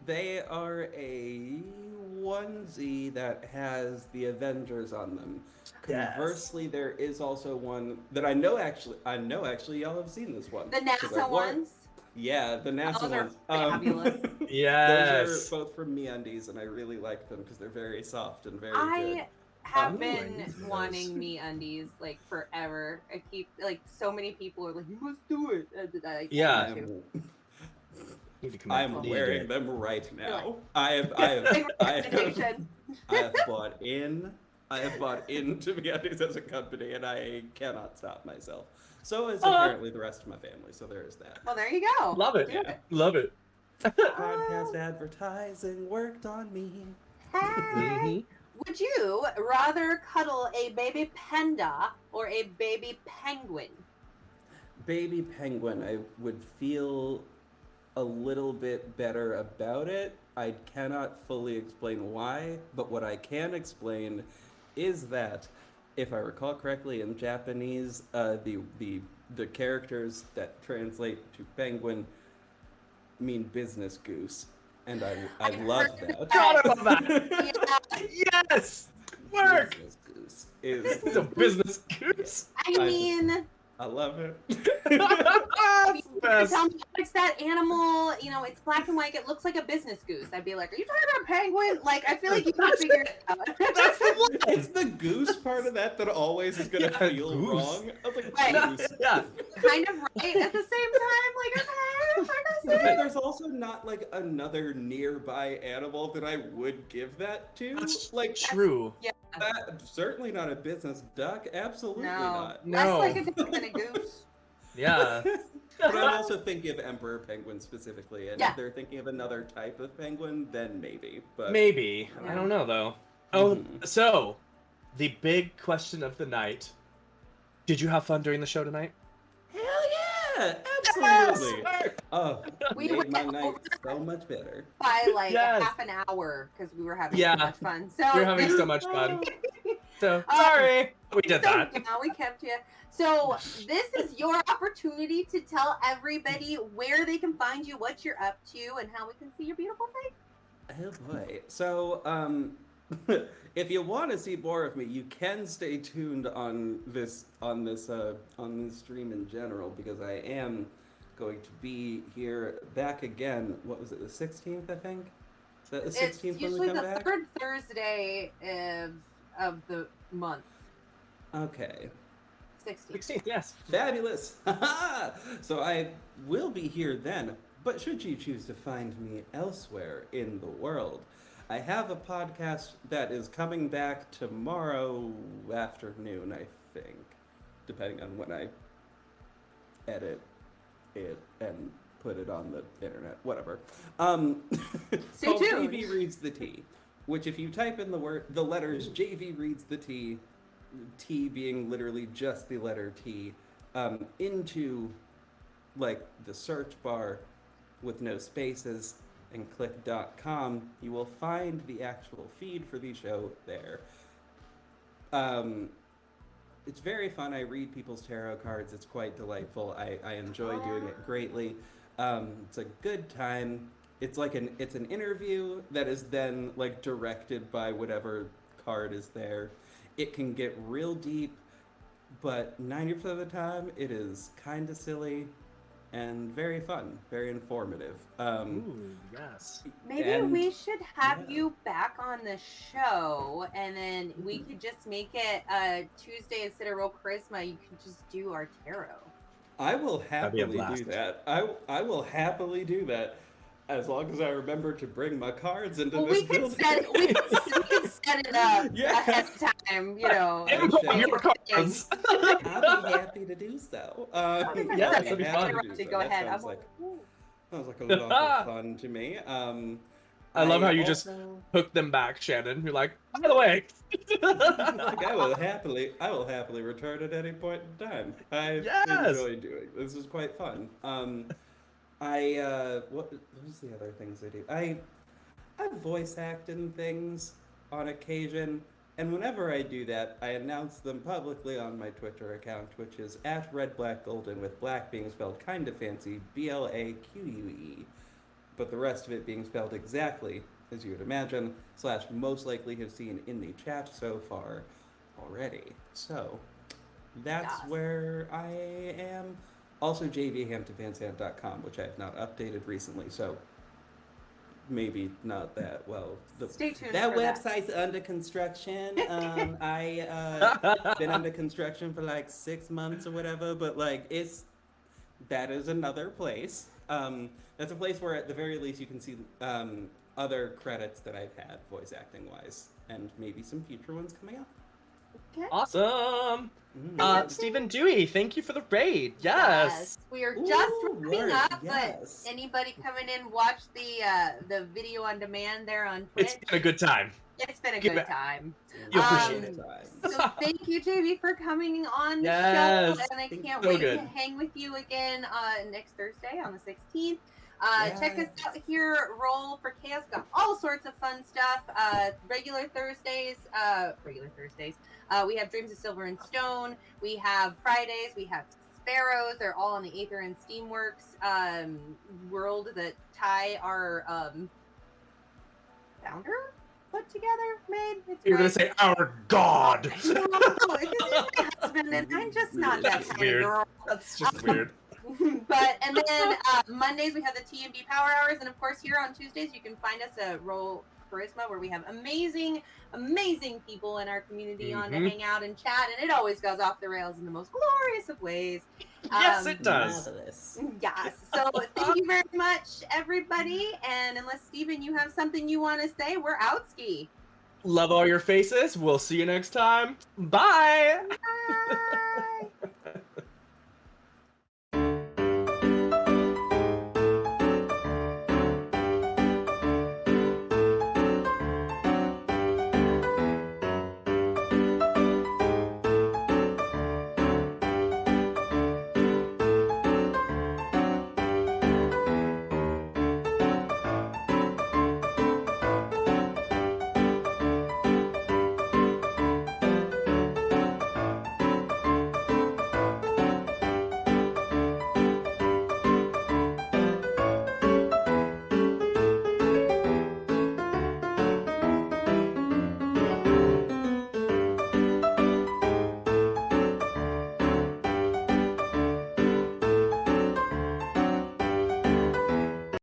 They are a onesie that has the Avengers on them. Conversely, there is also one that I know actually y'all have seen this one. The NASA ones? Yeah, the NASA ones. Fabulous. Yes. Those are both from MeUndies, and I really like them because they're very soft and very good. I have been wanting MeUndies like forever. I keep so many people are like, you must do it. Yeah. I'm wearing them right now. I have bought in to MeUndies as a company, and I cannot stop myself. So is apparently the rest of my family. So there is that. Well, there you go. Love it. Love it. Podcast advertising worked on me. Hey. Would you rather cuddle a baby panda or a baby penguin? Baby penguin. I would feel a little bit better about it. I cannot fully explain why, but what I can explain is that, if I recall correctly, in Japanese, the characters that translate to penguin mean business goose, and I love that. Yes, work. Business goose is a business goose. I love it. Tell me, it's that animal, it's black and white. It looks like a business goose. I'd be like, are you talking about a penguin? Like, I feel like you can figure it out. That's the one. It's the goose part of that always is going to feel wrong. I was like, goose. Yeah. Kind of right at the same time. Like, but there's also not like another nearby animal that I would give that to. That's like true. Yeah. Certainly not a business duck. Absolutely not. Less like a duck than a goose. Yeah. But I'm also thinking of emperor penguin specifically, and if they're thinking of another type of penguin, then maybe. But maybe. I don't know though. Oh, so the big question of the night: did you have fun during the show tonight? Hell yeah! Absolutely. Yes! Oh, made my night so much better. By like half an hour because we were having so much fun. So we're having so much fun. So sorry we did that. Now we kept you. So this is your opportunity to tell everybody where they can find you, what you're up to, and how we can see your beautiful face. Oh boy. So if you want to see more of me, you can stay tuned on this stream in general, because I am going to be here back again. What was it, the 16th, I think? Is that the 16th It's when we usually come the back? third Thursday of the month. Okay. 16th. Yes. Fabulous. So I will be here then, but should you choose to find me elsewhere in the world, I have a podcast that is coming back tomorrow afternoon, I think, depending on when I edit it and put it on the internet, whatever. Stay Called tuned. JV Reads the Tea, which if you type in the letters JV Reads the Tea, T being literally just the letter T, into like the search bar with no spaces and click .com, you will find the actual feed for the show there. It's very fun. I read people's tarot cards. It's quite delightful. I enjoy doing it greatly. It's a good time. It's like it's an interview that is then like directed by whatever card is there. It can get real deep, but 90% of the time it is kind of silly and very fun, very informative. Ooh, yes. Maybe we should have you back on the show, and then we could just make it Tuesday instead of Roll Charisma. You could just do our tarot. I will That'd be a happily blast. do that. I will happily do that, as long as I remember to bring my cards into Well, this we could building. we could set it up ahead of time. You know. Your cards. I'll be happy to do so. Yeah, that'd be fun. Go ahead. Sounds like a lot of fun to me. I love how you just also- hook them back, Shannon. You're like, by the way. like I will happily return at any point in time. I enjoy doing this. Is quite fun. What was the other things I do? I voice act in things on occasion, and whenever I do that, I announce them publicly on my Twitter account, which is @RedBlaqueGolden, with black being spelled kind of fancy, BLAQUE, but the rest of it being spelled exactly as you would imagine, / most likely have seen in the chat so far already. So that's where I am. Also jvhamptonvansant.com, which I have not updated recently, so maybe not that well. Stay tuned That for that. website's under construction. I been under construction for like 6 months or whatever, but like that is another place. That's a place where at the very least you can see other credits that I've had voice acting wise, and maybe some future ones coming up. Okay. Awesome. Stephen Dewey, thank you for the raid. Yes. We are just wrapping word, up, yes. but anybody coming in, watch the video on demand there on Twitch. It's been a good time. It's been a Give good it- time. You appreciate it. So thank you, JV, for coming on the Yes. show, and I can't So wait good. to hang with you again next Thursday on the 16th. Check us out here, Roll for Chaos. Got all sorts of fun stuff. Regular Thursdays. We have Dreams of Silver and Stone. We have Fridays. We have Sparrows. They're all on the Aether and Steamworks world that Ty, our founder, put together, made. It's You're going to great. say, our God. No, because he's my husband, and I'm just not that That's kind weird. of girl. That's just weird. And then Mondays we have the TMB Power Hours, and of course here on Tuesdays you can find us at Roll Charisma, where we have amazing people in our community on to hang out and chat, and it always goes off the rails in the most glorious of ways. Yes, it does. Marvelous. Yes. So thank you very much, everybody. And unless Steven, you have something you want to say, we're out ski. Love all your faces. We'll see you next time. Bye. Bye.